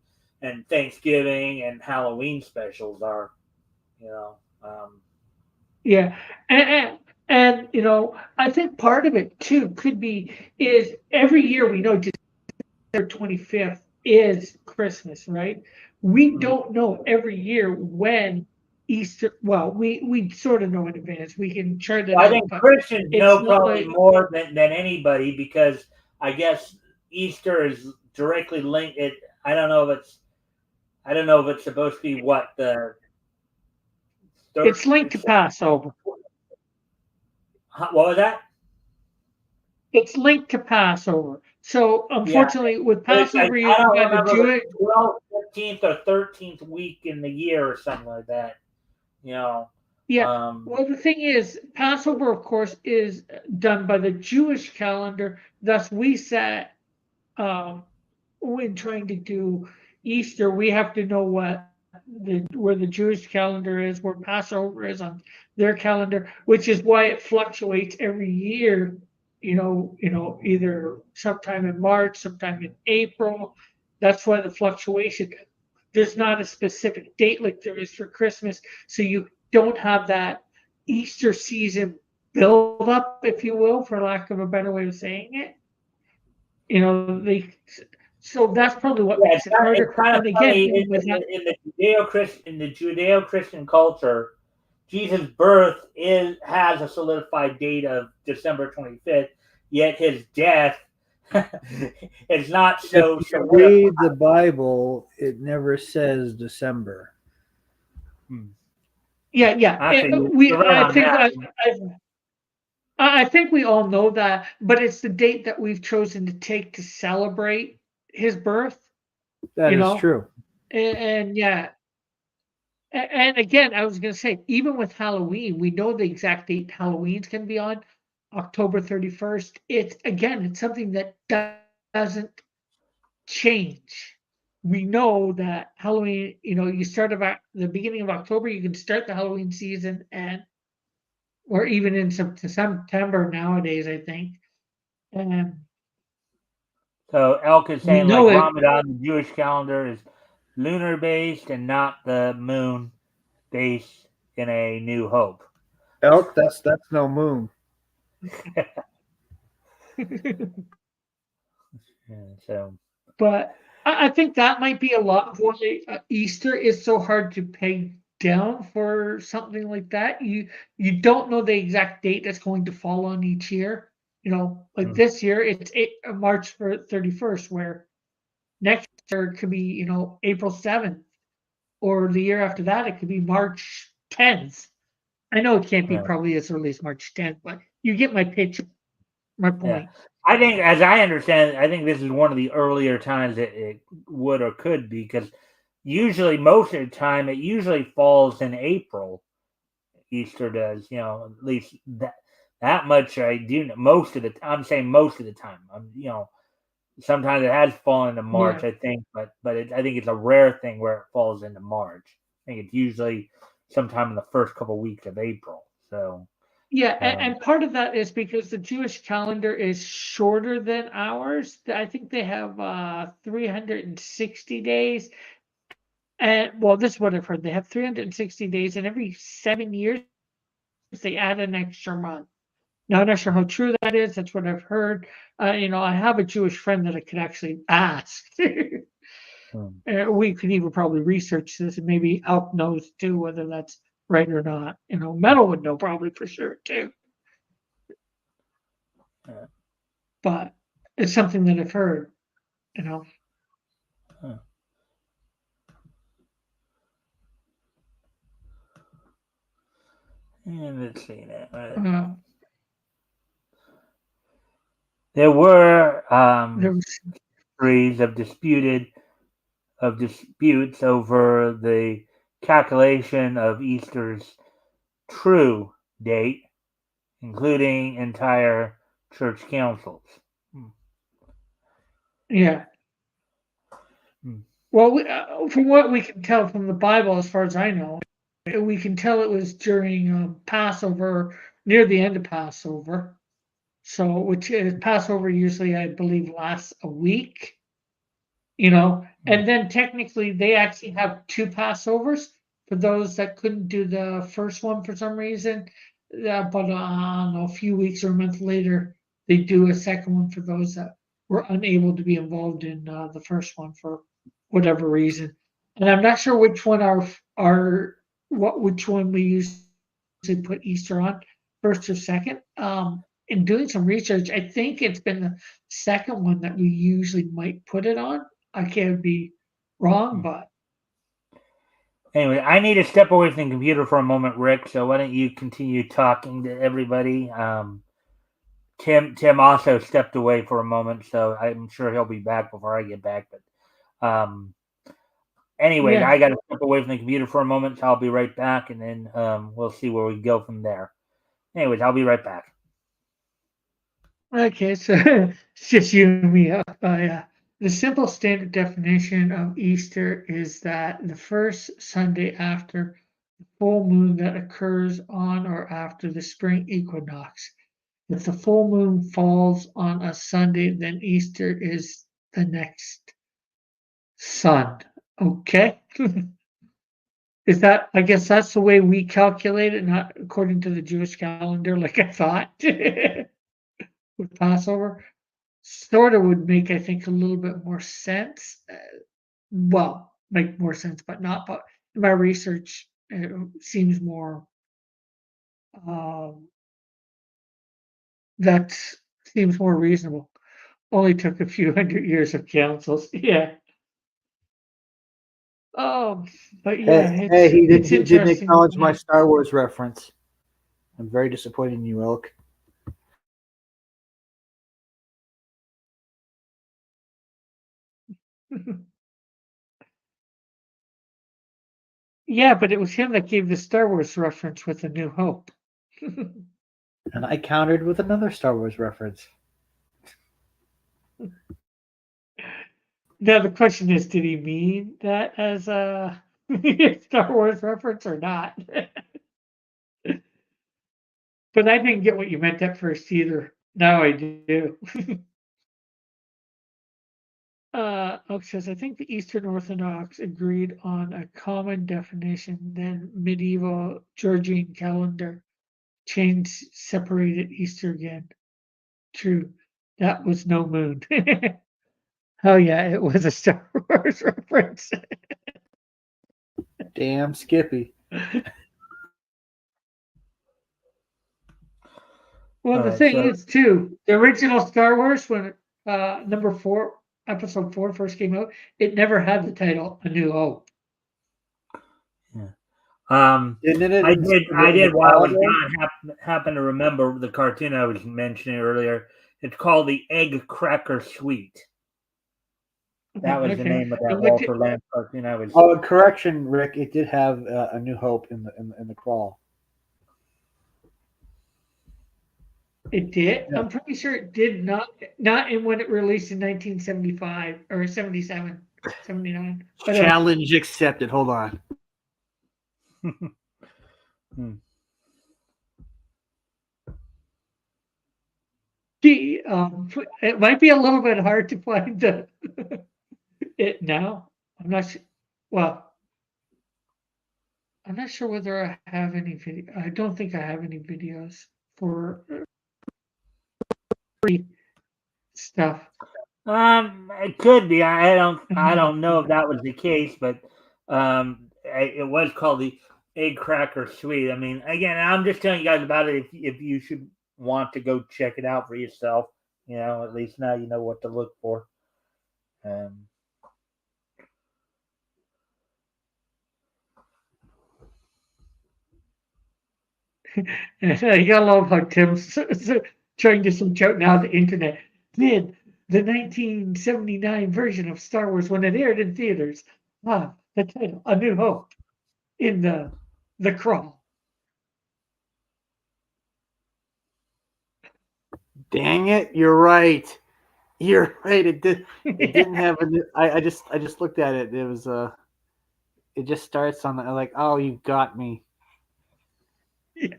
Thanksgiving and Halloween specials are. Yeah, and I think part of it too could be is every year we know December 25th is Christmas, right? We don't know every year when Easter. Well, we sort of know in advance. We can chart it I out, think but Christians it's know not probably like more than anybody because I guess Easter is directly linked. I don't know if it's supposed to be what the. it's linked to Passover. What was that? It's linked to Passover. So unfortunately, with Passover, I you don't got the remember Jewish. the 12th, 15th, or 13th week in the year or something like that. Yeah. Well, the thing is, Passover, of course, is done by the Jewish calendar. Thus, we set when trying to do Easter, we have to know where the Jewish calendar is, where Passover is on their calendar, which is why it fluctuates every year. Either sometime in March, sometime in April. That's why the fluctuation. There's not a specific date like there is for Christmas, so you don't have that Easter season build up, if you will, for lack of a better way of saying it. So that's probably what makes it harder. It's kind of And again, funny even with that, in the Judeo-Christian culture, Jesus' birth has a solidified date of December 25th, yet his death is not so. If you read the Bible, it never says December. yeah. Actually, I think we all know that, but it's the date that we've chosen to take to celebrate his birth. That is true. And yeah, and again, I was going to say, even with Halloween, we know the exact date Halloween's going to be on, October 31st. It's something that doesn't change. We know that Halloween, you start about the beginning of October, you can start the Halloween season, and or even in September nowadays, I think. And So Elk is we saying like know it. Ramadan, the Jewish calendar is lunar based and not the moon based in A New Hope. Elk, that's no moon. Yeah, so But I think that might be a lot of why Easter is so hard to peg down for something like that. You don't know the exact date that's going to fall on each year. Like this year, it's March 31st, where next year it could be, April 7th, or the year after that, it could be March 10th. I know it can't be right. probably as early as March 10th, but you get my picture, my Yeah. point. I think, as I understand, I think this is one of the earlier times that it would or could be, because usually, most of the time, it usually falls in April. Easter does, at least that much I do know. Most of the, I'm saying most of the time. Sometimes it has fallen into March, Yeah. I think, but I think it's a rare thing where it falls into March. I think it's usually sometime in the first couple of weeks of April. So, Yeah, and part of that is because the Jewish calendar is shorter than ours. I think they have 360 days. And well, this is what I've heard. They have 360 days, and every 7 years they add an extra month. Now, I'm not sure how true that is. That's what I've heard. I have a Jewish friend that I could actually ask. We could even probably research this, and maybe Alp knows too whether that's right or not. Metal would know probably for sure too. But it's something that I've heard. You know. and let's see now. Uh, There were there was, series of disputes over the calculation of Easter's true date, including entire church councils. yeah. Hmm. Well, from what we can tell from the Bible, as far as I know, we can tell it was during Passover, near the end of Passover. So, which is Passover usually, I believe, lasts a week. And then technically they actually have two Passovers for those that couldn't do the first one for some reason. But I don't know, a few weeks or a month later, they do a second one for those that were unable to be involved in the first one for whatever reason. And I'm not sure which one which one we usually put Easter on, first or second. In doing some research, I think it's been the second one that we usually might put it on. I can't be wrong, but Anyway, I need to step away from the computer for a moment, Rick. So why don't you continue talking to everybody? Tim also stepped away for a moment, so I'm sure he'll be back before I get back. But anyway, yeah. I got to step away from the computer for a moment, so I'll be right back, and then we'll see where we go from there. Anyways, I'll be right back. Okay, so it's just you and me. Yeah. The simple standard definition of Easter is that the first Sunday after the full moon that occurs on or after the spring equinox. If the full moon falls on a Sunday, then Easter is the next sun. Okay. Is that, I guess that's the way we calculate it, not according to the Jewish calendar, like I thought with Passover. Sort of would make, I think, a little bit more sense. Well, make more sense, but not. But in my research, it seems more. Um, that seems more reasonable. Only took a few hundred years of councils. Yeah. Oh, but yeah, Hey, it's he didn't interesting. acknowledge my Star Wars reference. I'm very disappointed in you, Elk. Yeah, but it was him that gave the Star Wars reference with A New Hope. And I countered with another Star Wars reference. Now the question is, did he mean that as a Star Wars reference or not? But I didn't get what you meant at first either. Now I do. Oak says, I think the Eastern Orthodox agreed on a common definition, then medieval Georgian calendar changed, separated Easter again. True, that was no moon. Oh yeah, it was a Star Wars reference. Damn Skippy. Well, the Alright, thing so is, too, the original Star Wars, when number 4, episode 4 first came out, it never had the title A New Hope. Didn't it I in did the while I was holiday? gone happen to remember the cartoon I was mentioning earlier. It's called the Egg Cracker Suite. That was the Okay. name of that And what Walter Lamb cartoon I was. Oh, correction, Rick. It did have A New Hope in the crawl. it did? Yeah. I'm pretty sure it did not in when it released in 1975 or 77, 79. But Challenge accepted. Hold on. it might be a little bit hard to find it now. I'm not sure. Well, I'm not sure whether I have any video. I don't think I have any videos for free stuff. It could be. I don't know if that was the case, but it was called the Egg Cracker Suite. I mean, again, I'm just telling you guys about it if you should want to go check it out for yourself. You know, at least now you know what to look for. You gotta love how Tim's trying to search out now the internet. Did the 1979 version of Star Wars when it aired in theaters? The title A New Hope in the crawl. Dang it! You're right. You're right. It did. It didn't have a. I just looked at it. It was It just starts on the like. Oh, you got me. Yeah.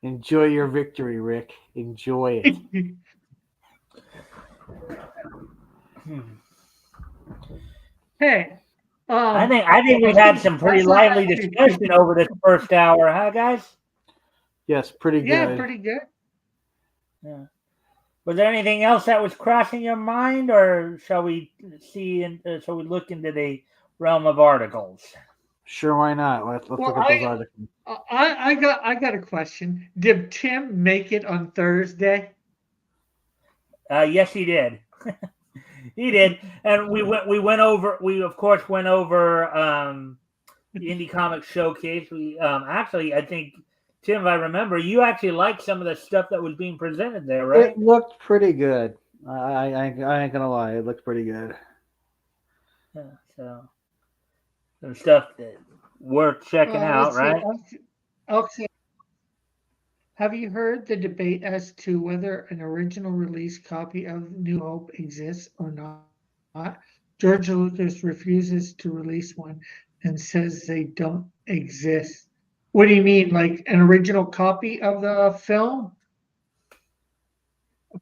Enjoy your victory, Rick. Enjoy it. Hey, I think we've had some pretty lively discussion over this first hour, huh, guys? Yes, pretty good. Yeah, pretty good. Yeah. Was there anything else that was crossing your mind, or shall we shall we look into the realm of articles? Sure, why not? Let's look at those articles. I got a question. Did Tim make it on Thursday? Yes, he did. He did, and we of course went over the Indie Comics Showcase. We actually, I think, Tim, if I remember, you actually liked some of the stuff that was being presented there, right? It looked pretty good. I ain't gonna lie, it looked pretty good. Yeah, so some stuff that worth checking out, right? Okay. Have you heard the debate as to whether an original release copy of New Hope exists or not? George Lucas refuses to release one and says they don't exist. What do you mean, like an original copy of the film?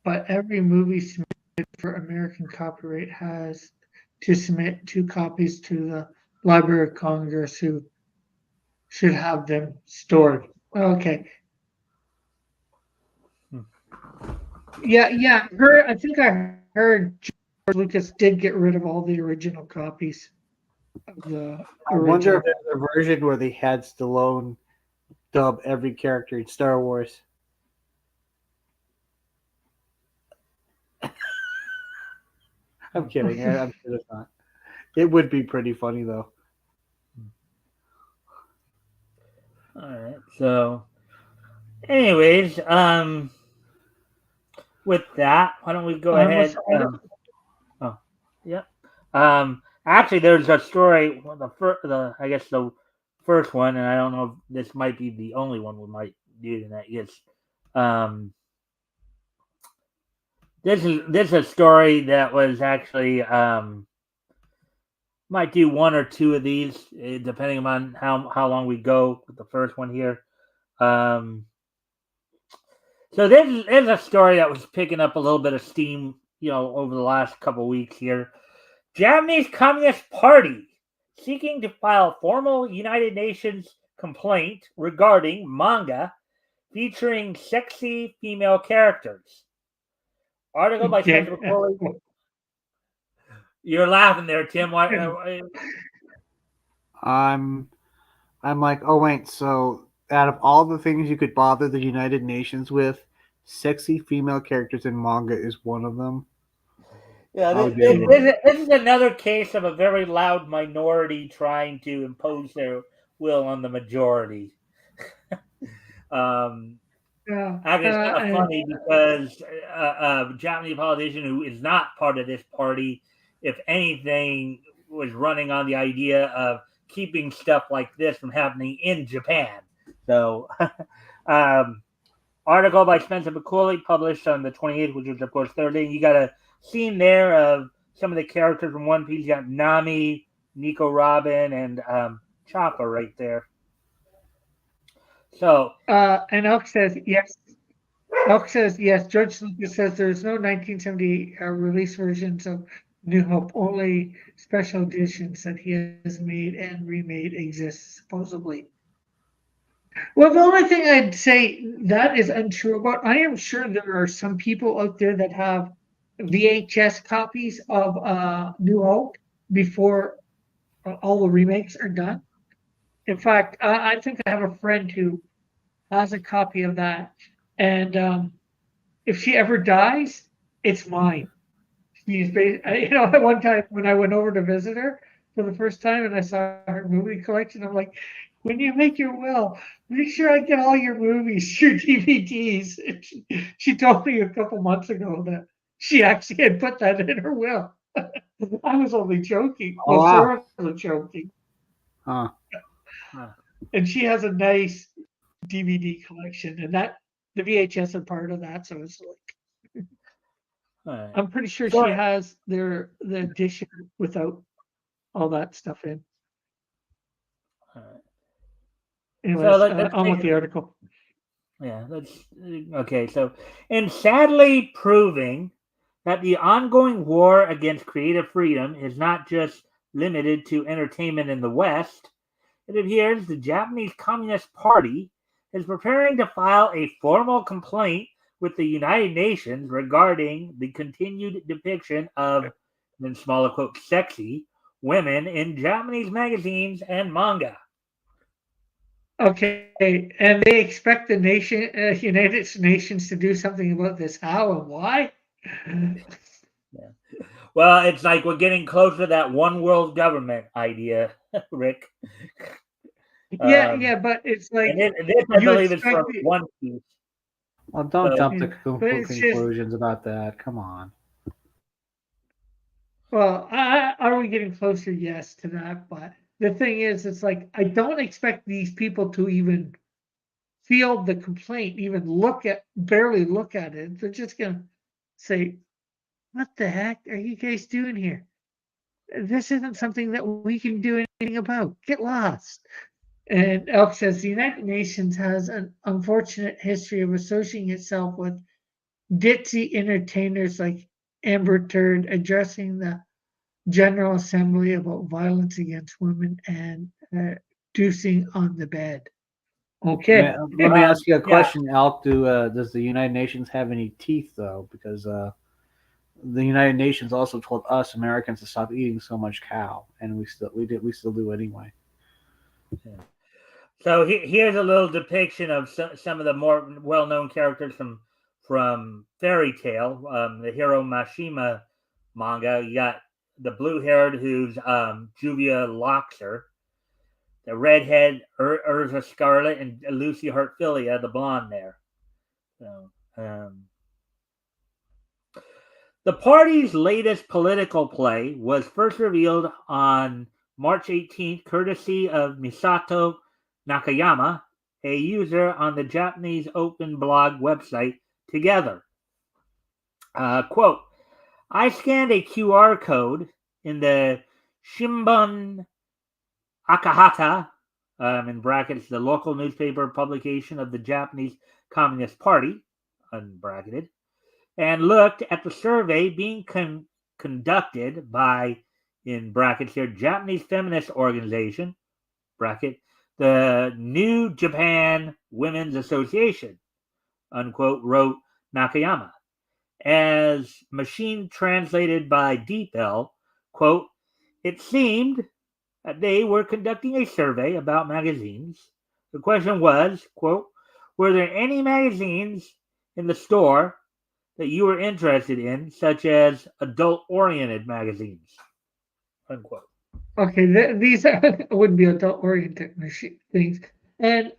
But every movie submitted for American copyright has to submit 2 copies to the Library of Congress, who should have them stored. Okay. Yeah. I think I heard George Lucas did get rid of all the original copies of the I wonder if there's a version where they had Stallone dub every character in Star Wars. I'm kidding. I'm sure it's not. It would be pretty funny though. All right. So, anyways, with that, why don't we go ahead? Yeah. Actually, there's a story. I guess the first one, and I don't know if this might be the only one we might do tonight. Yes. This is a story that was actually might do one or two of these depending on how long we go with the first one here. So this is a story that was picking up a little bit of steam, over the last couple of weeks here. Japanese Communist Party seeking to file formal United Nations complaint regarding manga featuring sexy female characters. Article by Spencer McCauley. You're laughing there, Tim. Why? I'm like, oh wait, so out of all the things you could bother the United Nations with, sexy female characters in manga is one of them. Yeah, this is another case of a very loud minority trying to impose their will on the majority. Actually, it's kind of funny because a Japanese politician who is not part of this party, if anything, was running on the idea of keeping stuff like this from happening in Japan. So, article by Spencer McCauley published on the 28th, which was, of course, Thursday. You got a scene there of some of the characters from One Piece. You got Nami, Nico Robin, and Chopper right there. So, and Elk says yes. Elk says yes. George Lucas says there's no 1970 release versions of New Hope. Only special editions that he has made and remade exist, supposedly. Well, the only thing I'd say that is untrue about, I am sure there are some people out there that have VHS copies of New Hope before all the remakes are done. In fact, I think I have a friend who has a copy of that. And if she ever dies, it's mine. At one time when I went over to visit her for the first time and I saw her movie collection, I'm like, when you make your will, make sure I get all your movies, your DVDs. She told me a couple months ago that she actually had put that in her will. I was only joking. Oh, wow. Sarah was joking. Huh. And she has a nice DVD collection, and that the VHS are part of that. So it's like, right. I'm pretty sure she has the edition without all that stuff in. All right. Anyways, on with the article. Yeah, okay. So, and sadly proving that the ongoing war against creative freedom is not just limited to entertainment in the West, it appears the Japanese Communist Party is preparing to file a formal complaint with the United Nations regarding the continued depiction of, in smaller quotes, sexy women in Japanese magazines and manga. Okay, and they expect the United Nations to do something about this. How and why? Yeah. Well, it's like we're getting closer to that one world government idea, Rick. Yeah, but it's like this I believe is from One Piece. Well, don't jump to conclusions about that. Come on. Well, are we getting closer? Yes, to that. But the thing is, it's like I don't expect these people to even field the complaint, even barely look at it. They're just gonna say, "What the heck are you guys doing here? This isn't something that we can do anything about. Get lost." And Elk says the United Nations has an unfortunate history of associating itself with ditzy entertainers like Amber Turd addressing the General Assembly about violence against women and deucing on the bed. Okay. Let me ask you a question, Elk. Does the United Nations have any teeth, though? Because the United Nations also told us Americans to stop eating so much cow, and we still do anyway. Yeah. So here's a little depiction of some of the more well-known characters from Fairy Tail, the Hiro Mashima manga. You got the blue-haired who's Juvia Loxer, the redhead Urza Scarlet, and Lucy Hartfilia, the blonde there. So, the party's latest political play was first revealed on March 18th, courtesy of Misato Nakayama, a user on the Japanese open blog website together. Quote, I scanned a QR code in the Shimbun Akahata, in brackets, the local newspaper publication of the Japanese Communist Party, unbracketed, and looked at the survey being conducted by, in brackets here, Japanese feminist organization, bracket, the New Japan Women's Association, unquote, wrote Nakayama. As machine translated by DeepL, quote, it seemed that they were conducting a survey about magazines. The question was, quote, were there any magazines in the store that you were interested in, such as adult-oriented magazines, unquote. Okay, these wouldn't be adult-oriented things. And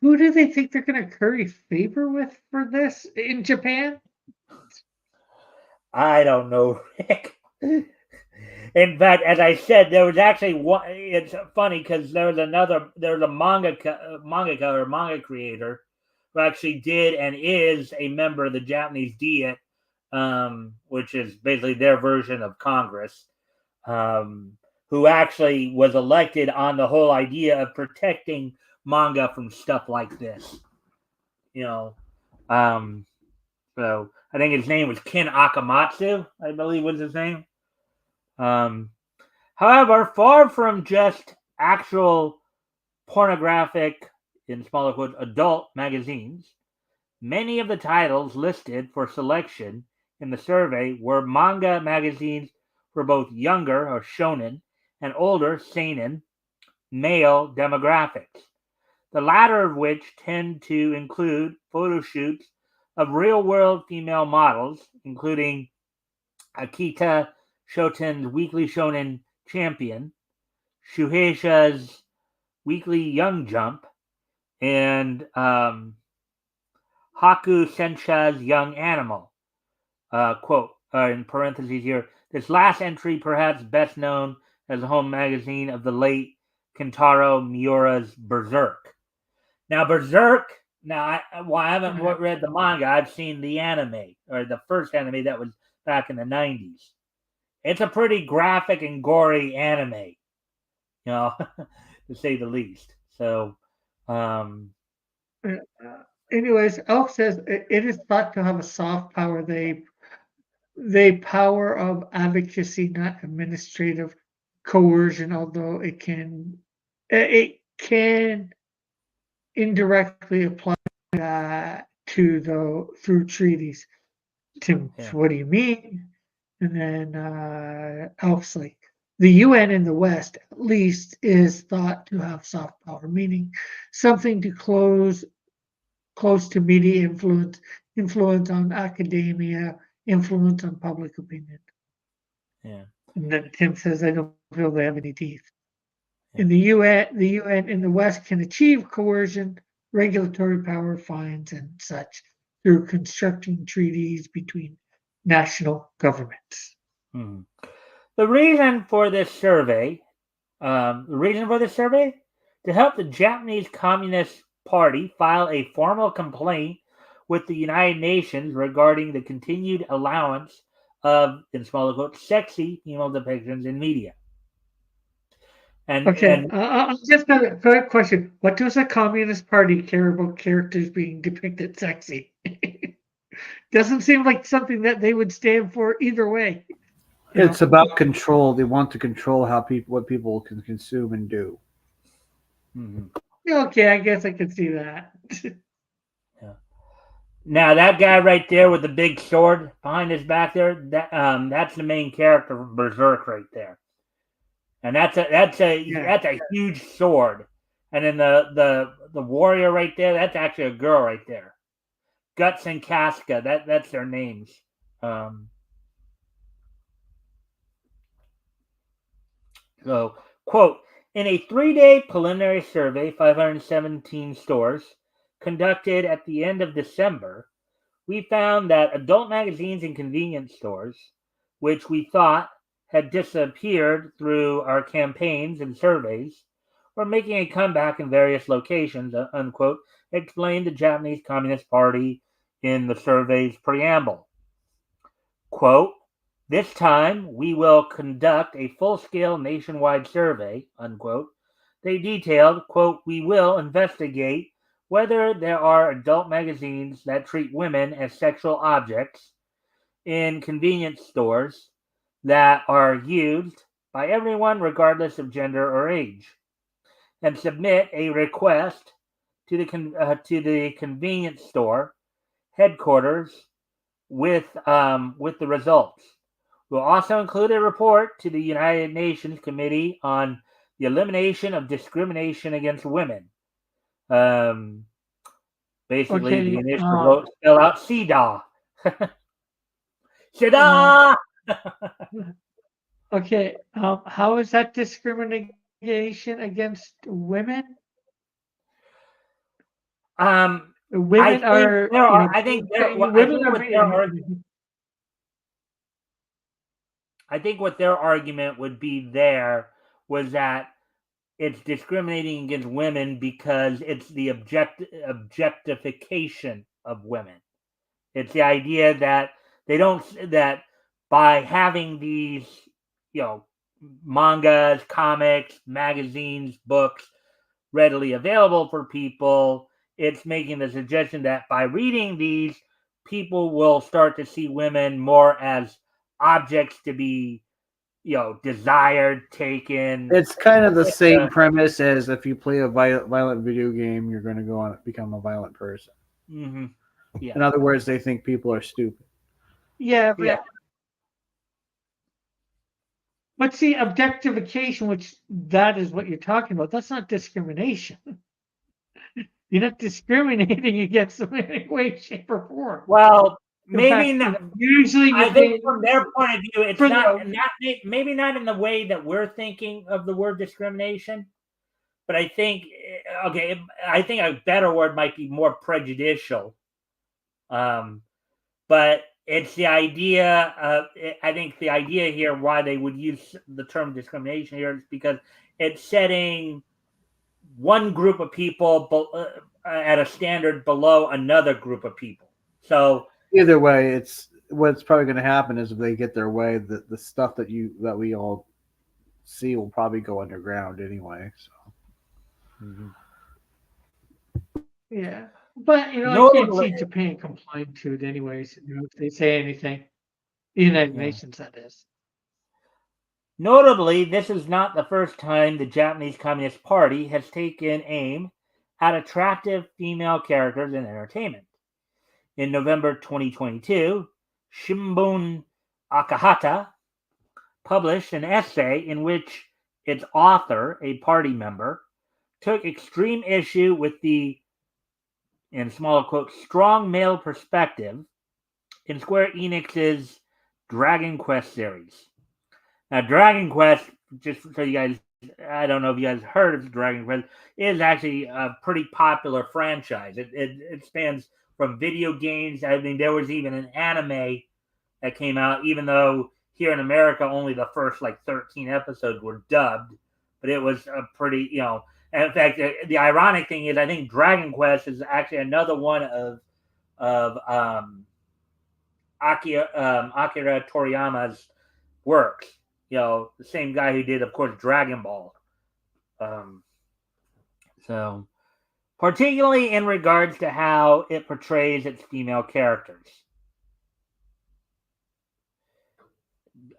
who do they think they're going to curry favor with for this in Japan? I don't know, Rick. In fact, as I said, there was actually one. It's funny because there was a manga creator who actually did and is a member of the Japanese Diet, which is basically their version of Congress, who actually was elected on the whole idea of protecting manga from stuff like this. So I think his name was Ken Akamatsu, I believe was his name. However, far from just actual pornographic, in smaller quotes, adult magazines, many of the titles listed for selection in the survey were manga magazines for both younger, or shonen, and older, seinen, male demographics, the latter of which tend to include photo shoots of real-world female models, including Akita Shoten's Weekly Shonen Champion, Shueisha's Weekly Young Jump, and Haku Sensha's Young Animal. Quote, in parentheses here, this last entry perhaps best known as the home magazine of the late Kentaro Miura's Berserk. Now, Berserk, I haven't read the manga. I've seen the anime, or the first anime that was back in the 90s. It's a pretty graphic and gory anime, to say the least. So, anyways, Elk says it is thought to have a soft power. They power of advocacy, not administrative coercion, although it can indirectly apply through treaties. Tim, yeah. what do you mean? And then Elf's like, the UN in the West, at least, is thought to have soft power, meaning something to close to media influence on academia, influence on public opinion. Yeah. And then Tim says, I don't feel they have any teeth. Yeah. In the UN in the West can achieve coercion, regulatory power, fines, and such through constructing treaties between national governments. The reason for this survey, to help the Japanese Communist Party file a formal complaint with the United Nations regarding the continued allowance of, in smaller quotes, sexy female depictions in media. I'm just got a quick question. What does the Communist Party care about characters being depicted sexy? Doesn't seem like something that they would stand for either way. It's about control. They want to control what people can consume and do. Okay, I guess I can see that. Yeah. Now that guy right there with the big sword behind his back there, that's the main character from Berserk right there, and that's a huge sword. And then the warrior right there, that's actually a girl right there. Guts and Casca, that's their names. So, quote, in a 3-day preliminary survey, 517 stores, conducted at the end of December, we found that adult magazines in convenience stores, which we thought had disappeared through our campaigns and surveys, or making a comeback in various locations, unquote, explained the Japanese Communist Party in the survey's preamble. Quote, this time we will conduct a full-scale nationwide survey, unquote. They detailed, quote, we will investigate whether there are adult magazines that treat women as sexual objects in convenience stores that are used by everyone regardless of gender or age, and submit a request to the convenience store headquarters with the results. We'll also include a report to the United Nations Committee on the Elimination of Discrimination Against Women. Basically, the initial vote spell out CEDAW. CEDAW! Okay, how is that discrimination against women? Women are, I think what their argument would be there was that it's discriminating against women because it's the objectification of women. It's the idea that that by having these, mangas, comics, magazines, books readily available for people, it's making the suggestion that by reading these, people will start to see women more as objects to be, desired, taken. It's kind of the same premise as if you play a violent video game, you're going to go on become a violent person. Mm-hmm. Yeah. In other words, they think people are stupid. Yeah. But see, objectification, which that is what you're talking about, that's not discrimination. You're not discriminating against them in any way, shape, or form. Well, maybe not. Usually, I think from their point of view, it's not maybe not in the way that we're thinking of the word discrimination. But I think a better word might be more prejudicial. But it's the idea. I think the idea here why they would use the term discrimination here is because it's setting one group of people at a standard below another group of people. So either way, it's what's probably going to happen is if they get their way, the stuff that we all see will probably go underground anyway. So. Mm-hmm. Yeah, but I can't see Japan complying to it anyways. If they say anything, the United Nations, that is. Notably, this is not the first time the Japanese Communist Party has taken aim at attractive female characters in entertainment. In November 2022, Shimbun Akahata published an essay in which its author, a party member, took extreme issue with the, in small quote, strong male perspective in Square Enix's Dragon Quest series. Now, Dragon Quest, just so you guys, I don't know if you guys heard of Dragon Quest, is actually a pretty popular franchise. It spans from video games. I mean, there was even an anime that came out, even though here in America only the first 13 episodes were dubbed. But it was a pretty, and in fact, the ironic thing is I think Dragon Quest is actually another one of Akira Toriyama's works. The same guy who did, of course, Dragon Ball. So, particularly in regards to how it portrays its female characters.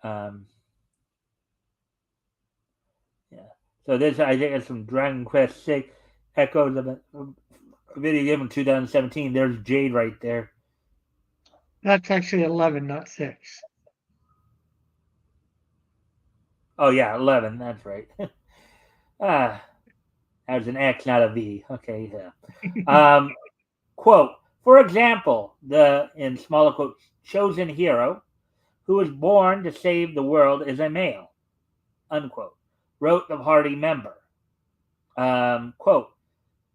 Yeah. So this, I think, is from Dragon Quest 6 Echoes of a video game from 2017. There's Jade right there. That's actually 11, not 6. Oh, yeah, 11. That's right. That was an X, not a V. Okay, yeah. Quote, for example, in smaller quotes, chosen hero who was born to save the world is a male, unquote, wrote the party member. Quote,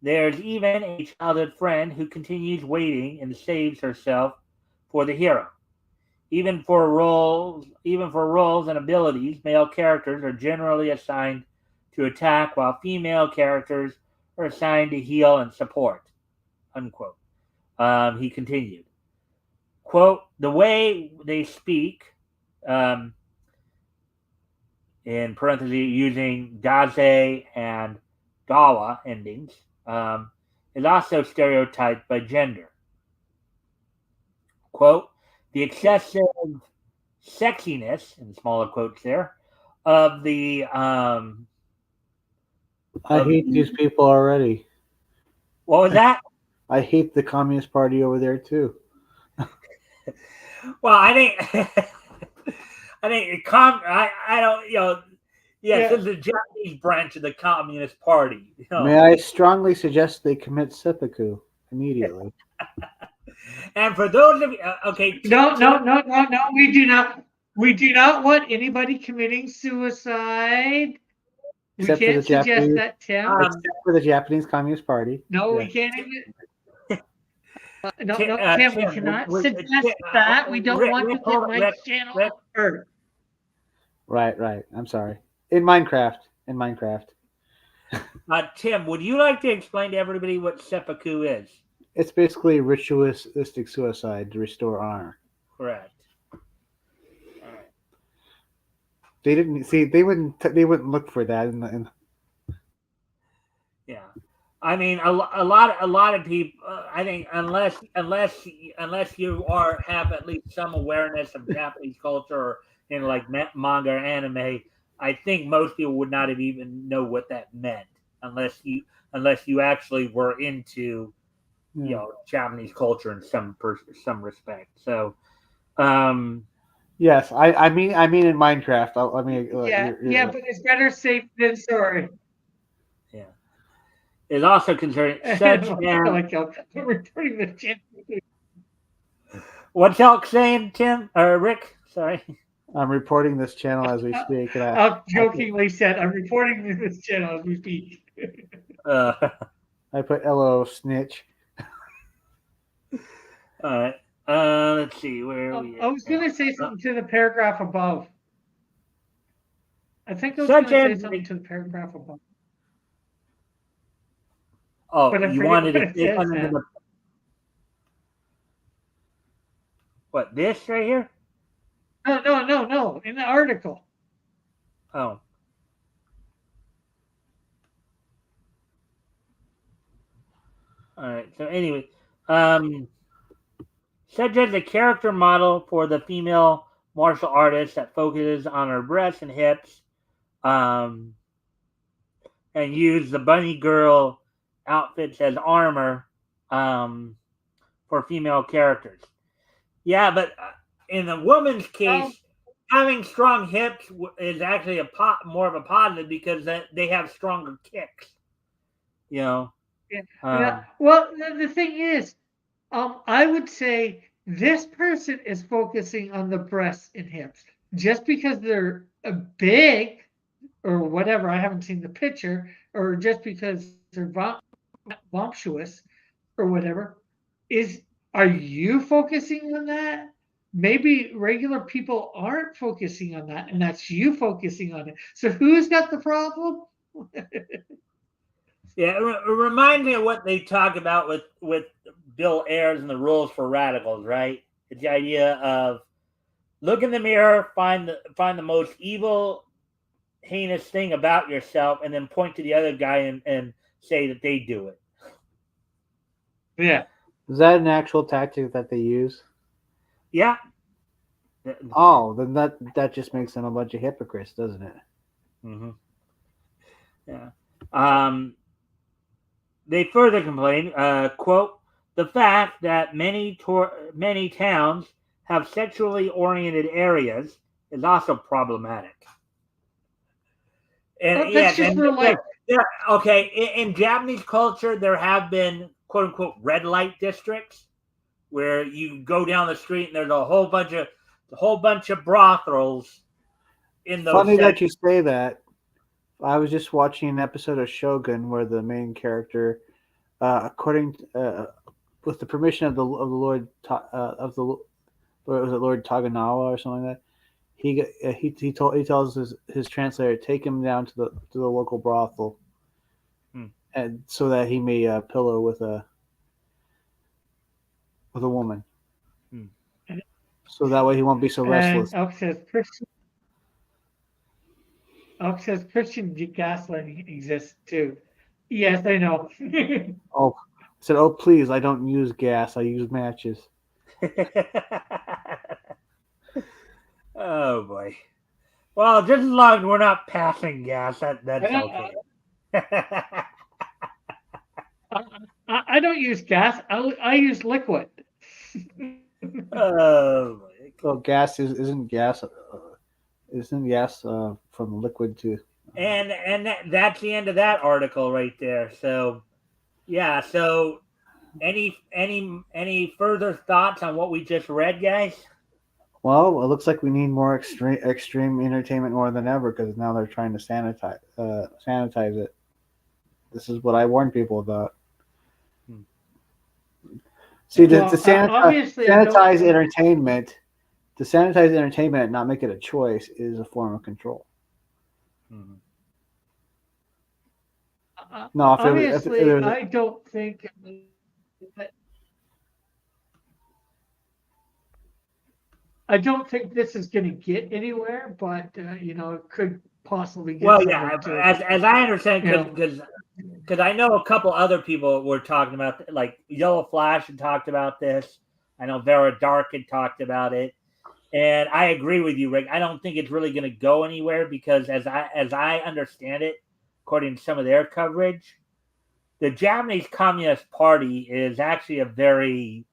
there's even a childhood friend who continues waiting and saves herself for the hero. Even for roles and abilities, male characters are generally assigned to attack, while female characters are assigned to heal and support. Unquote. He continued, quote, the way they speak, um, in parentheses, using daze and gawa endings, is also stereotyped by gender. Quote, the excessive sexiness, in smaller quotes there, of the I hate these people already. what was that? I hate the Communist Party over there too. Well, I think I think I don't, yes, Yeah. it's the Japanese branch of the Communist Party. May I strongly suggest they commit seppuku immediately? And for those of you, okay, No, no, no, no, no. We do not. We do not want anybody committing suicide. We Except for the can't suggest Japanese, that, Tim. except for the Japanese Communist Party. No, Yeah. we can't even. No, no, Tim, we Tim, cannot suggest that. We don't Rick, want Rick, to hold get on, Mike's channel hurt. Right, right. I'm sorry. In Minecraft. In Minecraft. Tim, would you like to explain to everybody what seppuku is? It's basically ritualistic suicide to restore honor. Correct. They didn't see. They wouldn't look for that. Yeah, I mean, a lot of people. I think unless you have at least some awareness of Japanese culture or like manga or anime, I think most people would not have even know what that meant unless you actually were into Japanese culture in some respect. So, yes, I mean in Minecraft. Yeah, but it's better safe than sorry. yeah, is also concerning such like we're returning the channel. What's Elk saying, Tim or Rick? Sorry. I'm reporting this channel as we speak, and I jokingly said I'm reporting this channel as we speak. I put LO snitch. All right. Let's see. Where are we? I was going to say something to the paragraph above. I think I was Such going to say as something to the paragraph above. Oh, But I you forget wanted what to it say says something to now. the what? This right here? No. In the article. Oh. All right. So anyway, such as a character model for the female martial artist that focuses on her breasts and hips, and use the bunny girl outfits as armor, for female characters. Yeah, but in the woman's case, having strong hips is actually more of a positive because they have stronger kicks. Yeah. Well, the thing is, I would say this person is focusing on the breasts and hips just because they're big or whatever. I haven't seen the picture, or just because they're voluptuous or whatever. Are you focusing on that? Maybe regular people aren't focusing on that, and that's you focusing on it. So who's got the problem? Yeah, it reminds me of what they talk about with Bill Ayers and the rules for radicals, right? It's the idea of look in the mirror, find the most evil, heinous thing about yourself, and then point to the other guy and say that they do it. Yeah. Is that an actual tactic that they use? Yeah. Oh, then that just makes them a bunch of hypocrites, doesn't it? Mm-hmm. Yeah. They further complain, quote, the fact that many towns have sexually oriented areas is also problematic. And that's just real life. Okay, in Japanese culture, there have been quote unquote red light districts where you go down the street and there's a whole bunch of brothels in those. Funny that you say that. I was just watching an episode of Shogun where the main character, with the permission of the Lord was it Lord Taganawa or something like that, he tells his translator, take him down to the local brothel, and so that he may pillow with a woman, so that way he won't be so restless. And Elk says Christian gaslighting exists too. Yes, I know. Oh, I said, oh please, I don't use gas, I use matches. Oh boy. Well, just as long as we're not passing gas, that's okay. I don't use gas. I use liquid. Oh boy. Well, gas isn't gas. Isn't gas from liquid to? And that's the end of that article right there. So yeah. So any further thoughts on what we just read, guys? Well, it looks like we need more extreme entertainment more than ever because now they're trying to sanitize it. This is what I warn people about. See, to sanitize entertainment, and not make it a choice is a form of control. Mm-hmm. No, obviously, I don't think. I don't think this is going to get anywhere, but it could possibly get. Well, yeah, as I understand, because I know a couple other people were talking about, like Yellow Flash had talked about this. I know Vera Dark had talked about it, and I agree with you, Rick. I don't think it's really going to go anywhere because, as I understand it, according to some of their coverage, the Japanese Communist Party is actually a very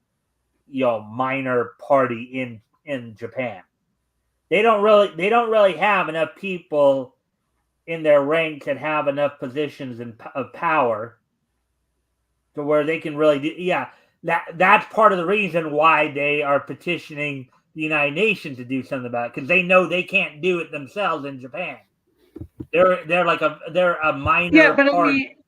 minor party in Japan. They don't really have enough people in their ranks that have enough positions of power to where they can really do. Yeah, that's part of the reason why they are petitioning the United Nations to do something about it, because they know they can't do it themselves in Japan. They're a minor party.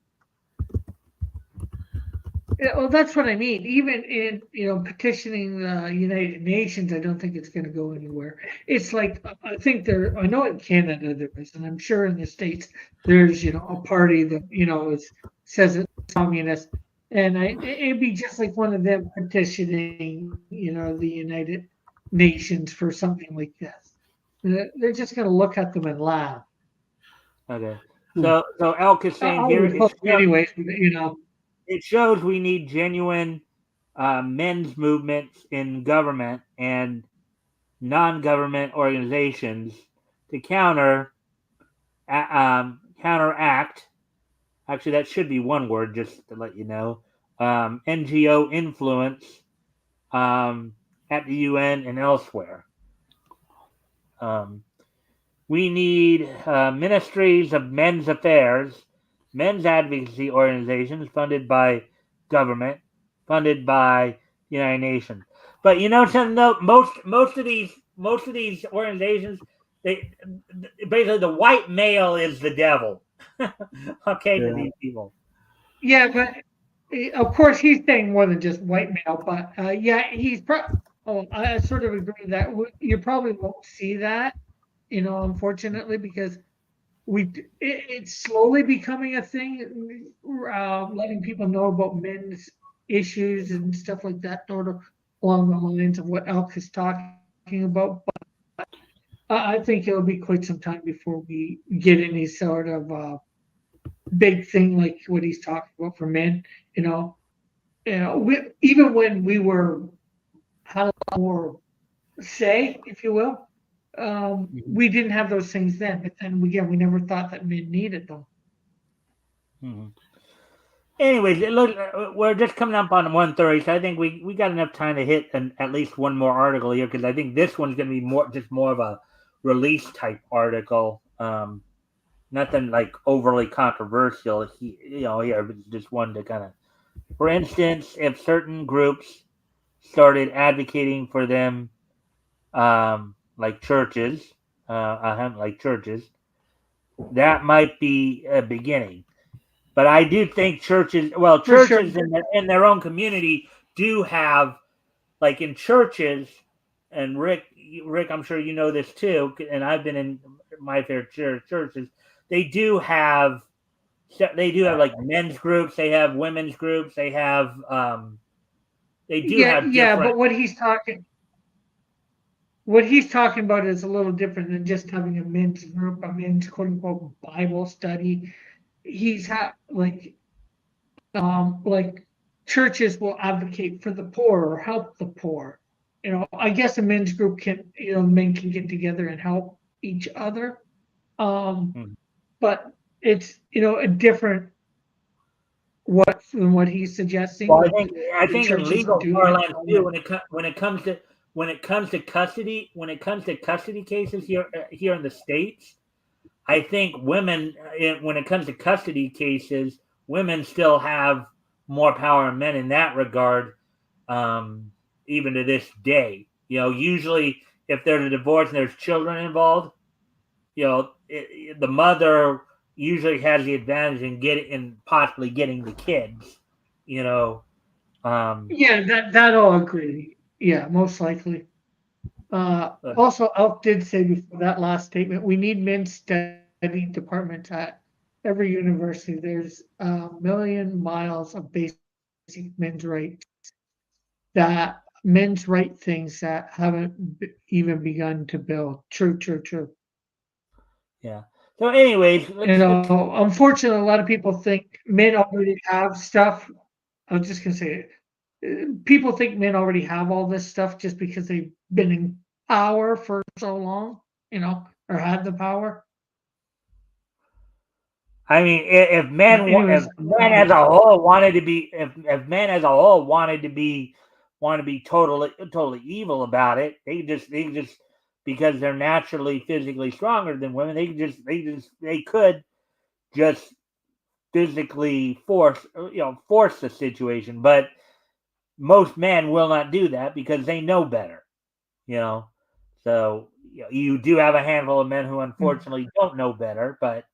Well, that's what I mean. Even in petitioning the United Nations, I don't think it's going to go anywhere. It's like I think I know in Canada there is, and I'm sure in the States there's a party that says it's communist, and it'd be just like one of them petitioning the United Nations for something like this. They're just going to look at them and laugh. Okay, so Elk is saying here, anyways, it shows we need genuine men's movements in government and non-government organizations to counteract. Actually, that should be one word, just to let you know. NGO influence at the UN and elsewhere. We need ministries of men's affairs, men's advocacy organizations funded by government, funded by United Nations. But something though, most of these organizations, basically the white male is the devil. Okay, to these people. Yeah, but of course he's saying more than just white male. But he's I sort of agree that you probably won't see that, unfortunately, because it's slowly becoming a thing, letting people know about men's issues and stuff like that, sort of along the lines of what Elk is talking about. But I think it'll be quite some time before we get any sort of big thing like what he's talking about for men. Even when we had a lot more say, if you will. We didn't have those things then, but then again, we never thought that men needed them. Mm-hmm. Anyways, look, we're just coming up on 1:30, so I think we got enough time to hit at least one more article here, because I think this one's going to be more of a release type article. Nothing like overly controversial. Here, but just one to kind of, for instance, if certain groups started advocating for them, like churches, that might be a beginning. But I do think churches in their own community do have, like in churches, and Rick, I'm sure you know this too, and I've been in my fair share of churches. They do have like men's groups, they have women's groups, they do Yeah, have yeah, different. but what he's talking about is a little different than just having a men's group, a men's quote unquote Bible study. He's like churches will advocate for the poor or help the poor. I guess a men's group men can get together and help each other. Um, Mhm. but it's a different what than what he's suggesting. Well, Like I the think in churches legal do it. parlance too, when it comes to custody here in the states, I think women, when it comes to custody cases, women still have more power than men in that regard, um, even to this day. Usually if there's a divorce and there's children involved, the mother usually has the advantage in possibly getting the kids. You know, um, Yeah, that I'll agree. Yeah, most likely. uh, Also, Elf did say before that last statement, we need men's study departments at every university. There's a million miles of basic men's rights that men's right things that haven't even begun to build. True, true, true. yeah. So, anyways, let's. Unfortunately, a lot of people think men already have stuff. I was just gonna say, people think men already have all this stuff just because they've been in power for so long, or had the power. I mean, if men if Anyways, men as a whole wanted to be if men as a whole wanted to be totally evil about it, they just because they're naturally physically stronger than women, they could just physically force the situation, but most men will not do that because they know better. You know, so you do have a handful of men who unfortunately don't know better, but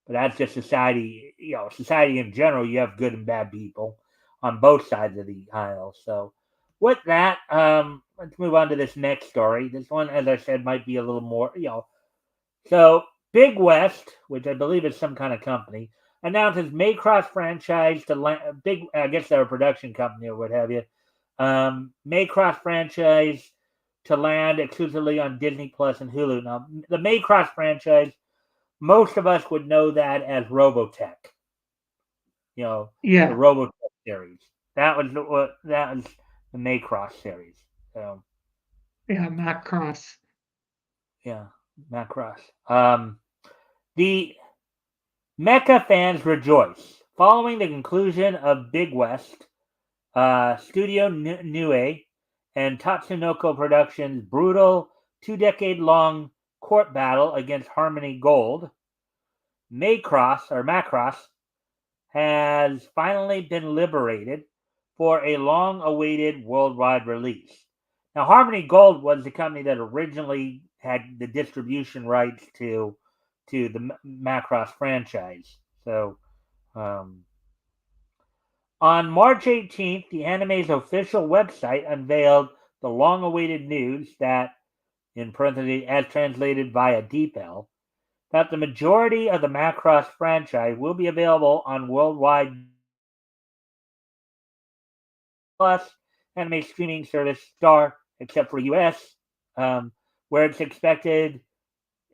that's just society. Society in general. You have good and bad people on both sides of the aisle. So, with that, let's move on to this next story. This one, as I said, might be a little more. So Big West, which I believe is some kind of company, announces Maycross franchise to big. I guess they're a production company or what have you. Maycross franchise to land exclusively on Disney Plus and Hulu. Now, the Maycross franchise, most of us would know that as Robotech. You know, the yeah, Robotech series. That was the Maycross series. So yeah, Matt Cross. yeah, Macross. The Mecha fans rejoice following the conclusion of Big West. Studio Nue and Tatsunoko Productions' brutal 2-decade-long court battle against Harmony Gold. Macross has finally been liberated for a long-awaited worldwide release. Now, Harmony Gold was the company that originally had the distribution rights to the Macross franchise. So, um, on March 18th, the anime's official website unveiled the long-awaited news that, in parentheses, as translated via DeepL, that the majority of the Macross franchise will be available on worldwide Plus anime streaming service Star, except for US, um, where it's expected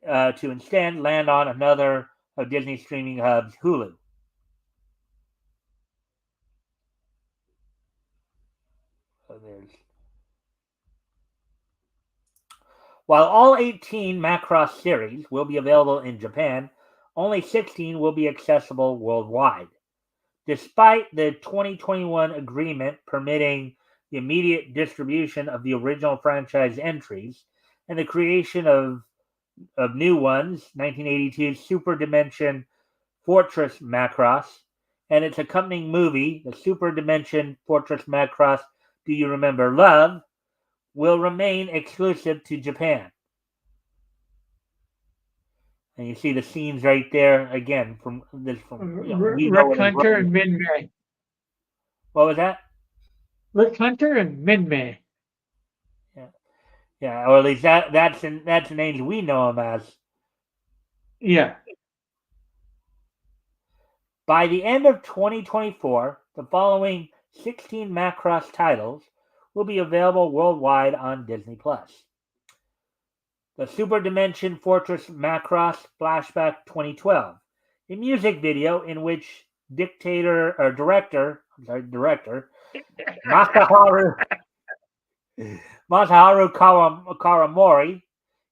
to instead land on another of Disney streaming hubs, Hulu. So there's While all 18 Macross series will be available in Japan, only 16 will be accessible worldwide. Despite the 2021 agreement permitting the immediate distribution of the original franchise entries and the creation of new ones, 1982's Super Dimension Fortress Macross, and its accompanying movie, the Super Dimension Fortress Macross Do You Remember Love, will remain exclusive to Japan. And you see the scenes right there again from this from we know Rick it as Hunter Roman. and Min May. What was that? Rick Hunter and Min May. Yeah. Yeah, or at least that's the names we know him as. Yeah. By the end of 2024, the following 16 Macross titles will be available worldwide on Disney Plus. The Super Dimension Fortress Macross Flashback 2012, a music video in which director Masaharu Kawamori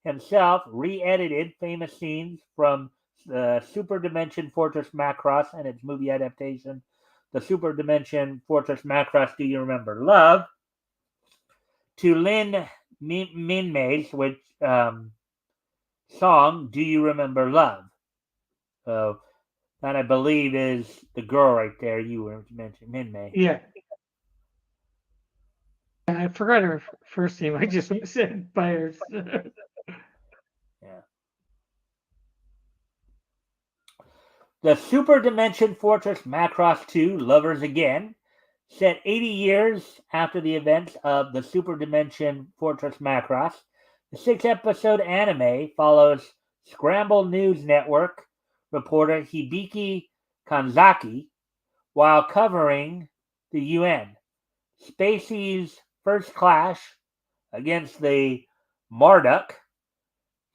himself re-edited famous scenes from the Super Dimension Fortress Macross and its movie adaptation, The Super Dimension Fortress Macross Do You Remember Love, to Lin Minmei's song Do You Remember Love. So that I believe is the girl right there you were mentioning, Minmei. Yeah. I forgot her first name. I just said by her. Yeah. The Super Dimension Fortress Macross 2 Lovers Again, set 80 years after the events of the Super Dimension Fortress Macross, the 6-episode anime follows Scramble News Network reporter Hibiki Kanzaki while covering the UN. Spacey's first clash against the Marduk.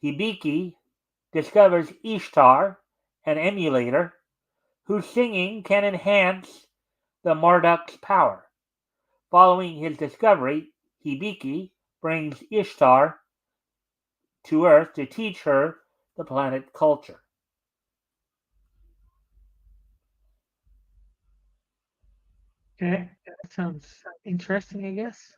Hibiki discovers Ishtar, an emulator, whose singing can enhance the Marduk's power. Following his discovery, Hibiki brings Ishtar to Earth to teach her the planet culture. Okay. That sounds interesting, I guess.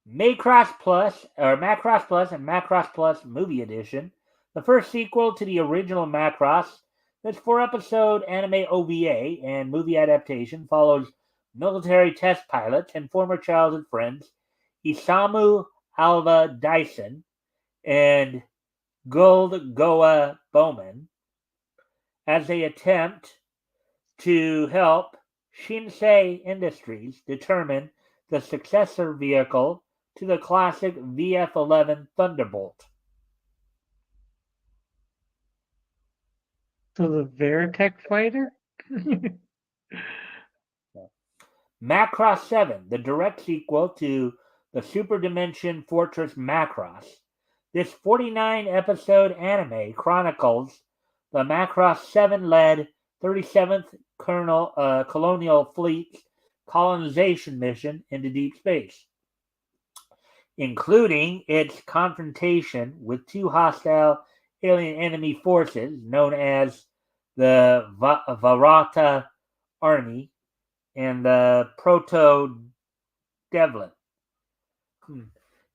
Macross Plus and Macross Plus Movie Edition, the first sequel to the original Macross. This 4-episode anime OVA and movie adaptation follows military test pilots and former childhood friends Isamu Alva Dyson and Gold Goa Bowman as they attempt to help Shinsei Industries determine the successor vehicle to the classic VF-11 Thunderbolt. So the Veritech fighter? Macross 7, the direct sequel to the Super Dimension Fortress Macross. This 49-episode anime chronicles the Macross 7-led 37th Colonial Fleet's colonization mission into deep space, including its confrontation with two hostile alien enemy forces known as the Varata Army and the Proto Devlin.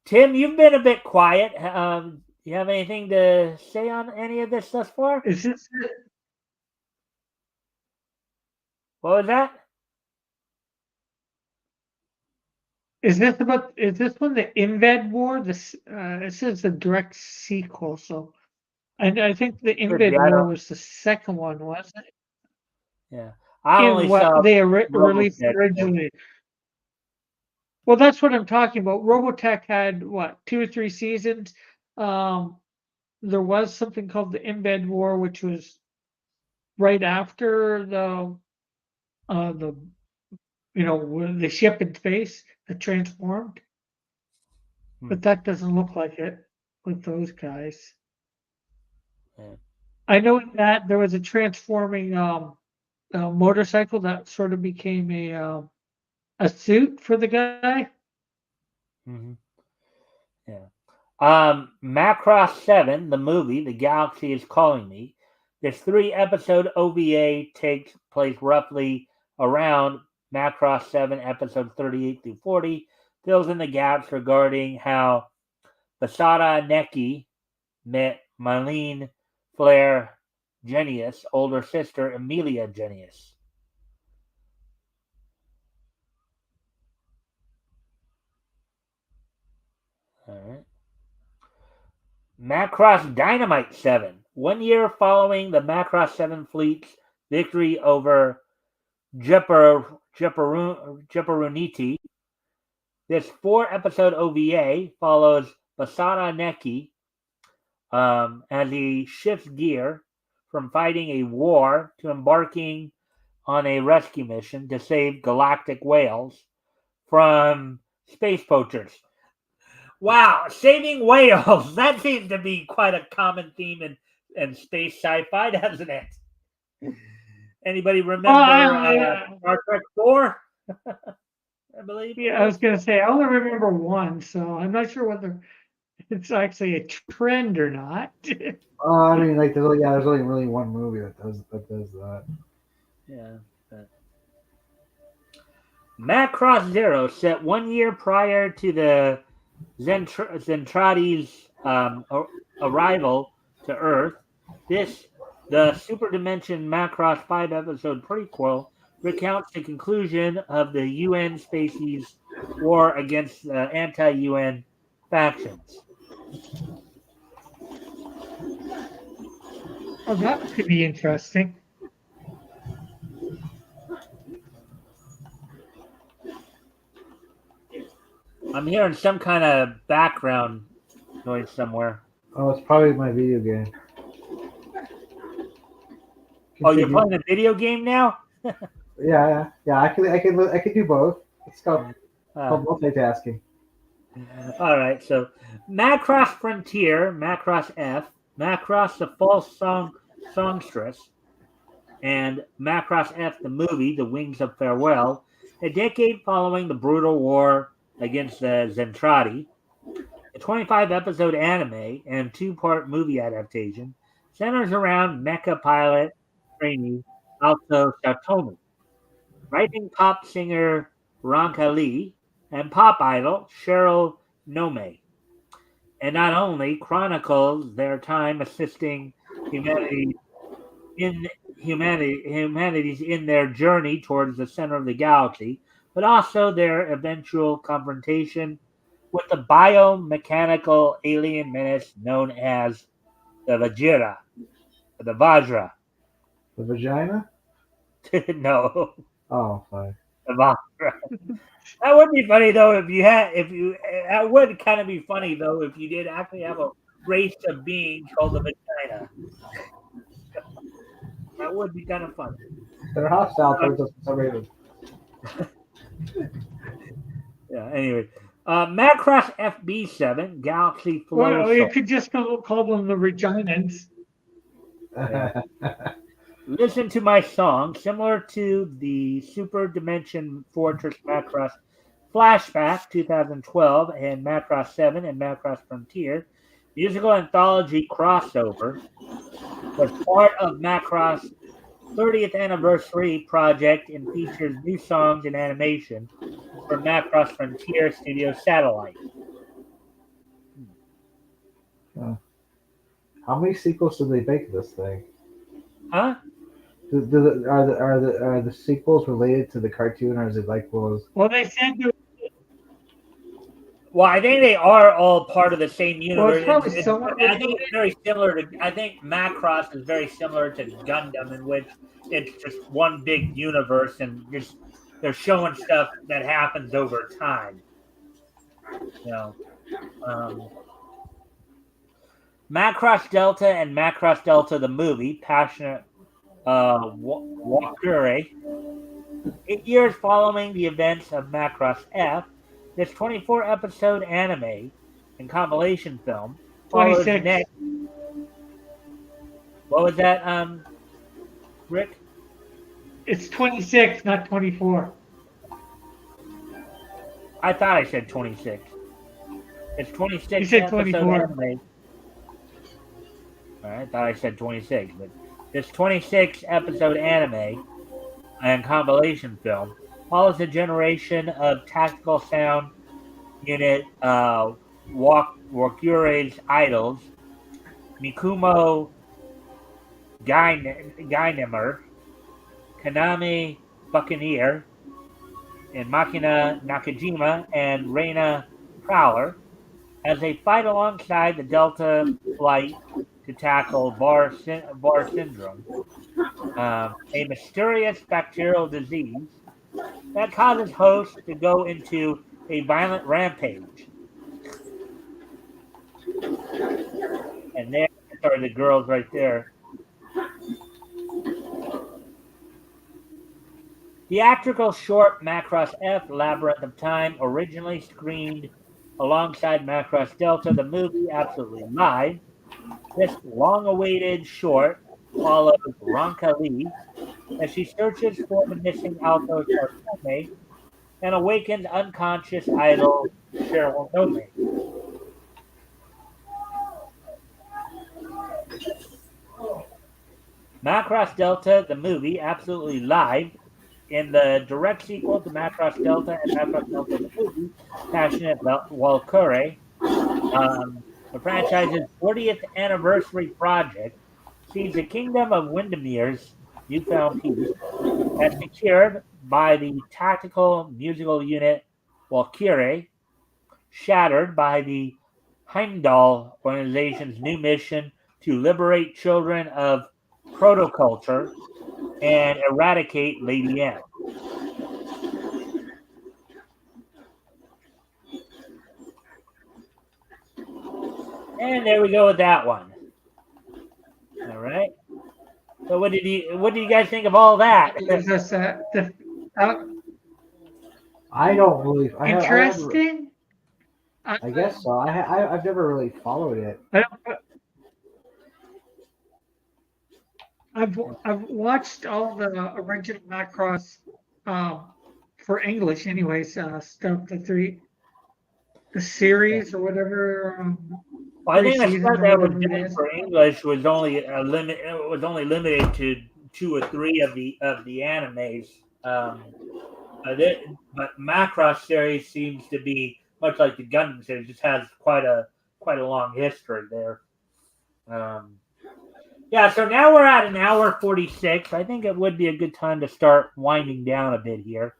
Tim, you've been a bit quiet. You have anything to say on any of this thus far? Is this What was that? is this one the Inved War? This it says the direct sequel, so and I think the Could be. Inved I War don't. was the second one, wasn't it? Yeah, I In only what saw they released Robotech. originally. Well, that's what I'm talking about. Robotech had what 2 or 3 seasons. Um, there was something called the Embed War, which was right after the the ship in space that transformed, but that doesn't look like it with those guys. Yeah. I know that there was a transforming motorcycle that sort of became a suit for the guy. Mm-hmm. Yeah. Macross 7, the movie, The Galaxy is Calling Me. This 3-episode OVA takes place roughly around Macross 7, episodes 38 through 40, fills in the gaps regarding how Basada Neki met Marlene Flair Genius' older sister, Emilia Genius. All right. Macross Dynamite 7. 1 year following the Macross 7 fleet's victory over Jeparuniti, This 4-episode OVA follows Basara Neki as he shifts gear from fighting a war to embarking on a rescue mission to save galactic whales from space poachers. Wow, saving whales! That seems to be quite a common theme in space sci-fi, doesn't it? Anybody remember Star Trek 4? I believe it Yeah, I was. was going to say, I only remember one, so I'm not sure whether it's actually a trend or not. I mean, like, there's only really one movie that does that. Yeah. Macross Zero, set 1 year prior to the Zentradi's arrival to Earth. The Super Dimension Macross 5-episode prequel recounts the conclusion of the UN species war against the anti-UN factions. Oh, that could be interesting. I'm hearing some kind of background noise somewhere. Oh, it's probably my video game. Oh, you're Continue. playing a video game now? Yeah. I can do both. It's called multitasking. All right, so Macross Frontier, Macross F, Macross the False Songstress, and Macross F the movie, The Wings of Farewell, a decade following the brutal war against the Zentradi. The 25-episode anime and 2-part movie adaptation centers around mecha pilot trainee Alto Satomi, rising pop singer Ranka Lee, and pop idol Cheryl Nome, and not only chronicles their time assisting humanities in their journey towards the center of the galaxy, but also their eventual confrontation with the biomechanical alien menace known as the Vajra. The Vajra. The vagina? No, Oh, fine. the Vajra. That would be funny though that would kind of be funny though if you did actually have a race of beings called the vagina. That would be kind of funny. They're hostile towards us for some reason. Yeah. Anyway, Macross FB7 Galaxy Flow. Well, you could just call them the Reginans. Yeah. Listen to my song, similar to the Super Dimension Fortress Macross Flashback 2012 and Macross 7 and Macross Frontier musical anthology crossover was part of Macross 30th anniversary project and features new songs and animation from Macross Frontier Studio Satellite. How many sequels did they make of this thing? Huh? Are the sequels related to the cartoon, or is it like one of those? Well, they said Well, I think they are all part of the same universe. Well, it's probably I think it's very similar to. I think Macross is very similar to Gundam, in which it's just one big universe, and just they're showing stuff that happens over time. You know, Macross Delta and Macross Delta the movie, Passionate Wakure. 8 years following the events of Macross F, this 24-episode anime and compilation film follows 26. next. What was that, Rick? It's 26, not 24. I thought I said 26. It's 26 You said episode 24. anime. All right, I thought I said 26, but this 26 episode anime and compilation film follows a generation of tactical sound unit Wakure's idols, Mikumo Gainemer, Kanami Buccaneer, and Makina Nakajima and Reina Prowler, as they fight alongside the Delta flight to tackle Var syndrome, a mysterious bacterial disease that causes hosts to go into a violent rampage. And there are the girls right there. Theatrical short Macross F, Labyrinth of Time, originally screened alongside Macross Delta, the movie Absolutely Live. This long-awaited short follows Ronka Lee as she searches for the missing alto Sartome and awakens unconscious idol Cheryl Nome. Macross Delta, the movie, Absolutely Live, in the direct sequel to Macross Delta and Macross Delta, the movie, Passionate Valkyrie, the franchise's 40th anniversary project sees the Kingdom of Windermere's newfound peace as secured by the tactical musical unit Valkyrie, shattered by the Heimdall organization's new mission to liberate children of protoculture and eradicate Lady M. And there we go with that one. All right. So what did you guys think of all that? Gives us I don't really. interesting. I guess so. I've never really followed it. I've watched all the original Macross for English, anyways. Stuff the series or whatever. Well, I think the seasons stuff or that was whatever it done is. for English was only limited to 2 or 3 of the animes. But Macross series seems to be much like the Gundam series, just has quite a long history there. Yeah, so now we're at an hour 46. I think it would be a good time to start winding down a bit here.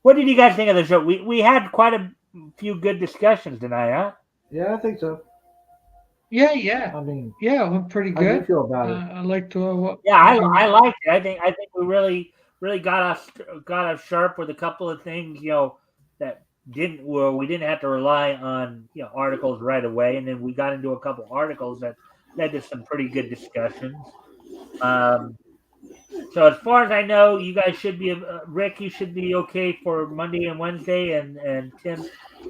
What did you guys think of the show? We had quite a few good discussions tonight, huh? Yeah, I think so. Yeah. I mean, yeah, it went pretty how do you good. feel about it? I like to. Yeah, I liked it. I think we really got us sharp with a couple of things, that we didn't have to rely on articles right away, and then we got into a couple articles that led to some pretty good discussions. So as far as I know, you guys should be Rick. You should be okay for Monday and Wednesday, and Tim,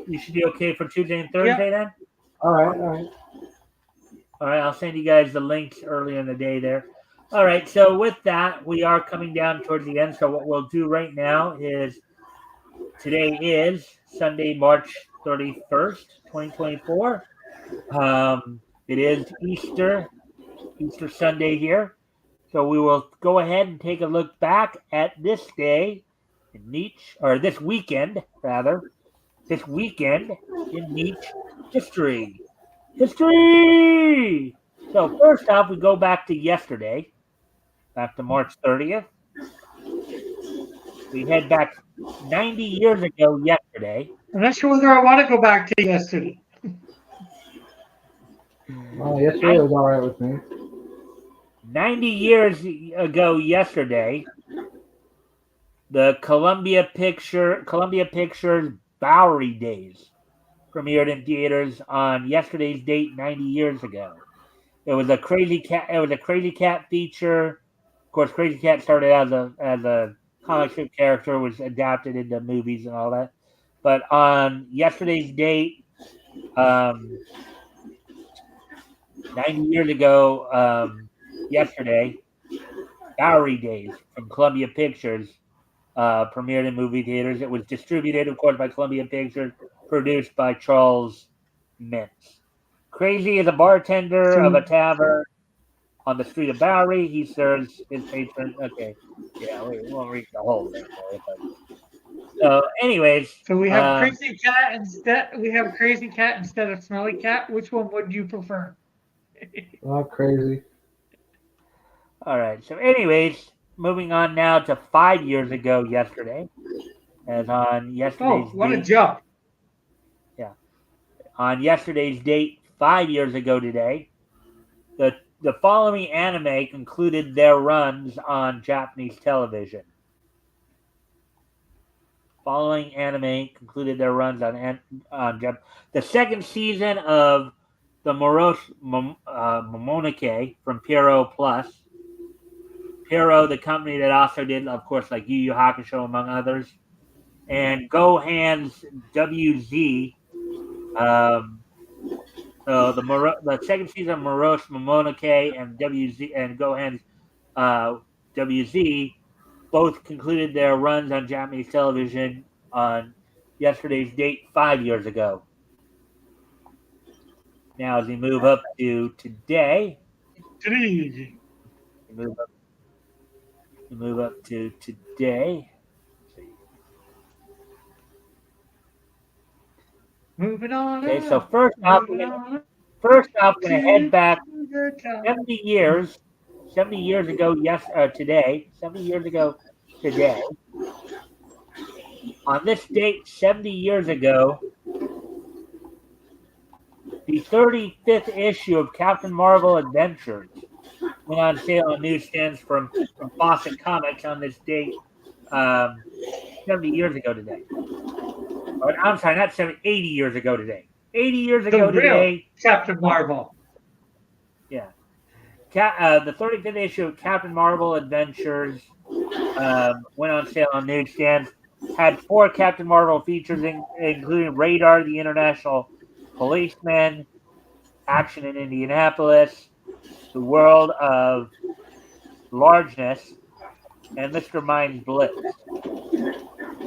you should be okay for Tuesday and Thursday. Then. All right. All right, I'll send you guys the links early in the day there. All right, so with that, we are coming down towards the end. So what we'll do right now is today is Sunday, March 31st, 2024. It is Easter Sunday here. So we will go ahead and take a look back at this day in Nietzsche, or this weekend, rather. This weekend in Nietzsche history. History! So first off, we go back to yesterday, back to March 30th. We head back 90 years ago yesterday. I'm not sure whether I want to go back to yesterday. Well, yesterday was all right with me. 90 years ago yesterday, the Columbia Pictures Bowery Days premiered in theaters on yesterday's date 90 years ago. It was a Crazy Cat feature. Of course, Crazy Cat started as a comic strip character, was adapted into movies and all that. But on yesterday's date, 90 years ago, yesterday, Bowery Days from Columbia Pictures premiered in movie theaters. It was distributed, of course, by Columbia Pictures, produced by Charles Mintz. Crazy is a bartender of a tavern on the street of Bowery. He serves his patrons. Okay, yeah, we won't read the whole thing. So, anyways, so we have Crazy Cat instead. We have Crazy Cat instead of Smelly Cat. Which one would you prefer? Crazy. All right. So, anyways, moving on now to 5 years ago yesterday, as on yesterday's what date. a jump! Yeah, on yesterday's date, 5 years ago today, the following anime concluded their runs on Japanese television. following anime concluded their runs on Jump. The second season of the Momonoke from Pierrot Plus. Pierrot, the company that also did, of course, like Yu Yu Hakusho, among others, and Gohan's WZ. So the second season of Morosh Momonoke and WZ and Gohan's WZ both concluded their runs on Japanese television on yesterday's date 5 years ago. Now, as we move up to today, we move up to today. Let's see. Moving on. Okay, so first off, we're going to head back 70 years. 70 years ago, today. 70 years ago today. On this date, 70 years ago, the 35th issue of Captain Marvel Adventures went on sale on newsstands from Fawcett Comics on this date 70 years ago today. Or, I'm sorry, not 70, 80 years ago today. 80 years ago today. Captain Marvel. Yeah. The 35th issue of Captain Marvel Adventures went on sale on newsstands. Had 4 Captain Marvel features, including Radar, the International Policeman, Action in Indianapolis, The World of Largeness, and Mr. Mind's Blitz.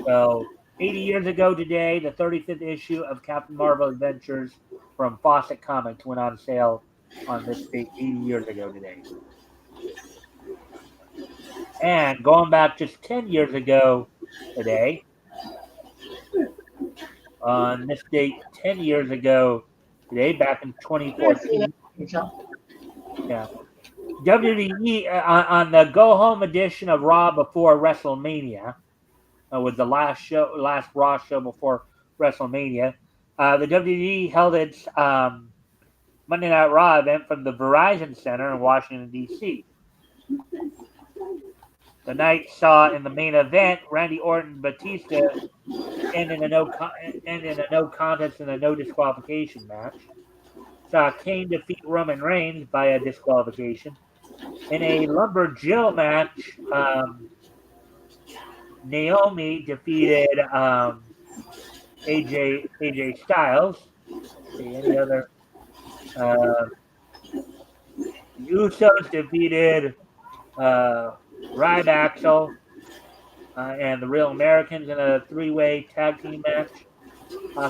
So, 80 years ago today, the 35th issue of Captain Marvel Adventures from Fawcett Comics went on sale on this date 80 years ago today. And going back just 10 years ago today, on this date 10 years ago today, back in 2014, yeah, WWE on the Go Home edition of Raw before WrestleMania was the last Raw show before WrestleMania. The WWE held its Monday Night Raw event from the Verizon Center in Washington, D.C. The night saw in the main event Randy Orton Batista end in a no contest and a no disqualification match. Saw Kane defeat Roman Reigns by a disqualification. In a Lumberjill match, Naomi defeated AJ Styles. Let's see any other? Usos defeated Ryback and the Real Americans in a 3-way tag team match.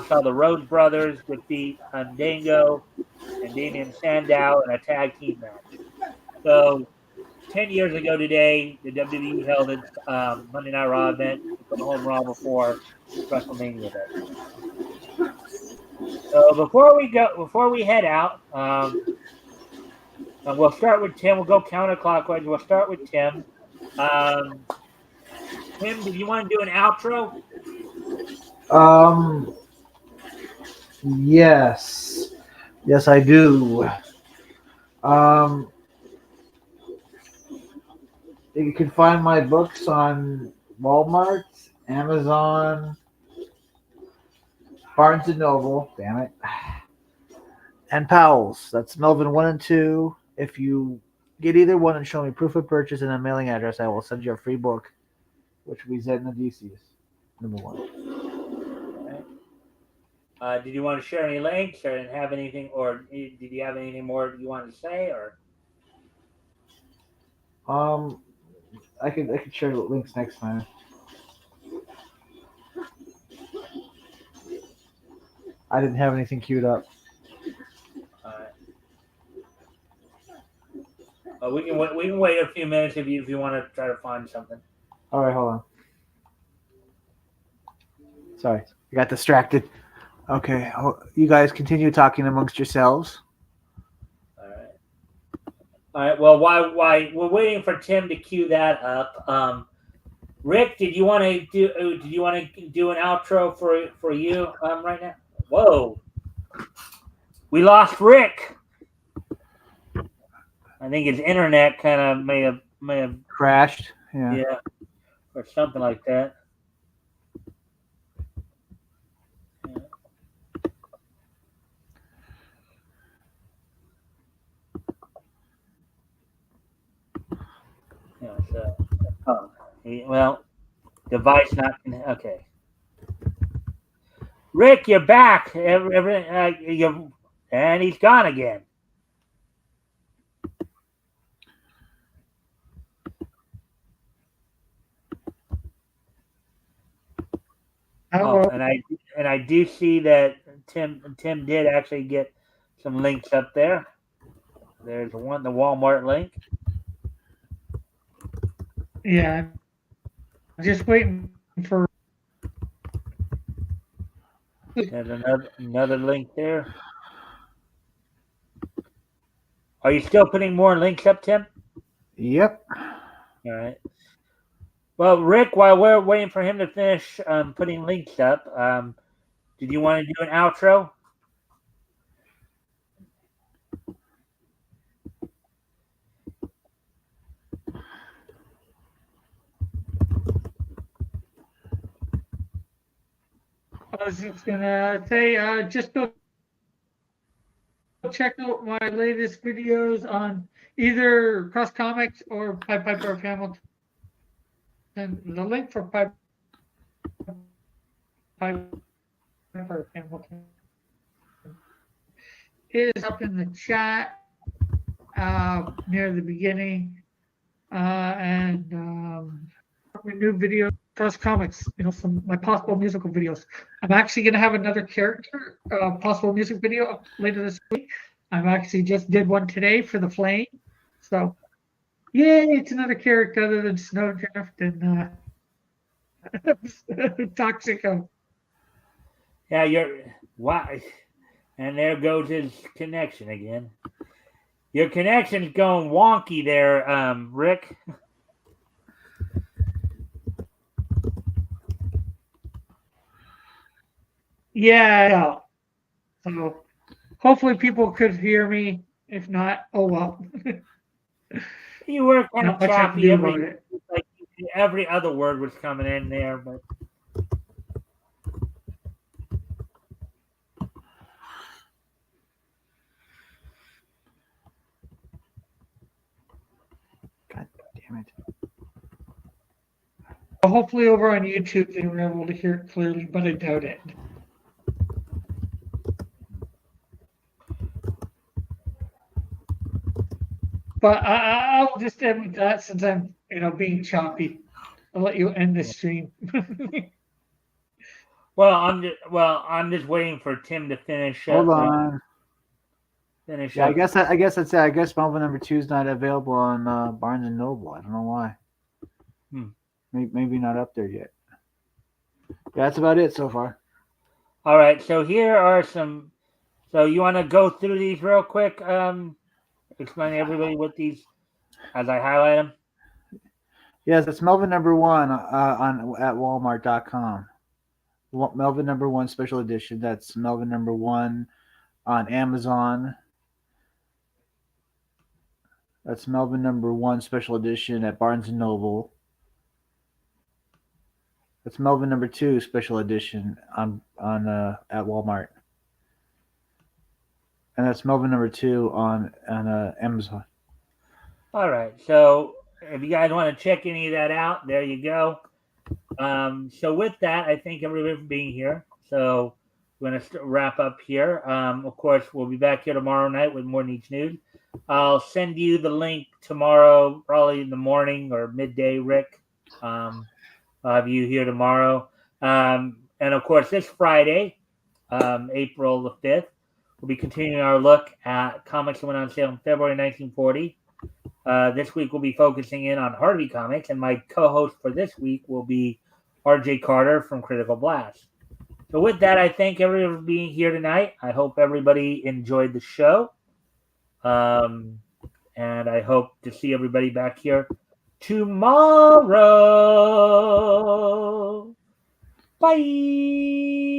Saw the Rhodes Brothers defeat Fandango and Damian Sandow in a tag team match. So, 10 years ago today, the WWE held its Monday Night Raw event, the Home Raw before WrestleMania event. So before we head out, we'll start with Tim. We'll go counterclockwise. We'll start with Tim. Tim, do you want to do an outro? Yes, I do. You can find my books on Walmart, Amazon, Barnes & Noble, damn it, and Powell's. That's Melvin 1 and 2. If you get either one and show me proof of purchase and a mailing address, I will send you a free book, which will be Zed and the DCs, number 1. Okay. Did you want to share any links or have anything, or did you have anything more you wanted to say, or? I could share the links next time. I didn't have anything queued up. We can wait a few minutes if you want to try to find something. All right, hold on. Sorry, I got distracted. Okay, you guys continue talking amongst yourselves. All right. Well, while we're waiting for Tim to cue that up, Rick, did you want to do an outro for you right now? Whoa, we lost Rick. I think his internet kind of may have crashed. Yeah, or something like that. Device not okay. Rick, you're back. And he's gone again. And I do see that Tim did actually get some links up there. There's the Walmart link. Yeah, I'm just waiting for. There's another link there. Are you still putting more links up, Tim? Yep. All right. Well, Rick, while we're waiting for him to finish putting links up, did you want to do an outro? I was just gonna say, just go check out my latest videos on either Cross Comics or Piper of Hamilton. And the link for Piper of Hamilton is up in the chat near the beginning. And new video Cross Comics, some my possible musical videos. I'm actually going to have another character possible music video up later this week. I've actually just did one today for the Flame. So, yay, it's another character other than Snowdrift and Toxico. Yeah, wow. And there goes his connection again. Your connection's going wonky there, Rick. Yeah. So hopefully people could hear me. If not, oh well. You were kind of choppy. Like every other word was coming in there, but God damn it. Hopefully over on YouTube they were able to hear it clearly, but I doubt it. But I'll just end with that since I'm, being choppy. I'll let you end the stream. I'm just waiting for Tim to finish. Hold on. Finish. Yeah, I guess that's it. I guess Melvin number 2 is not available on Barnes and Noble. I don't know why. Maybe not up there yet. Yeah, that's about it so far. All right. So here are some. So you want to go through these real quick? Explain to everybody what these, as I highlight them. Yes, that's Melvin number 1 at Walmart.com. Melvin number 1 special edition. That's Melvin number 1 on Amazon. That's Melvin number 1 special edition at Barnes and Noble. That's Melvin number 2 special edition on at Walmart. And that's Melvin number 2 on Amazon. All right. So if you guys want to check any of that out, there you go. So with that, I thank everybody for being here. So we're going to wrap up here. Of course, we'll be back here tomorrow night with more Niche News. I'll send you the link tomorrow, probably in the morning or midday, Rick. I'll have you here tomorrow. And of course, this Friday, April the 5th, we'll be continuing our look at comics that went on sale in February 1940. This week we'll be focusing in on Harvey Comics, and my co-host for this week will be RJ Carter from Critical Blast. So with that, I thank everyone for being here tonight. I hope everybody enjoyed the show. And I hope to see everybody back here tomorrow. Bye.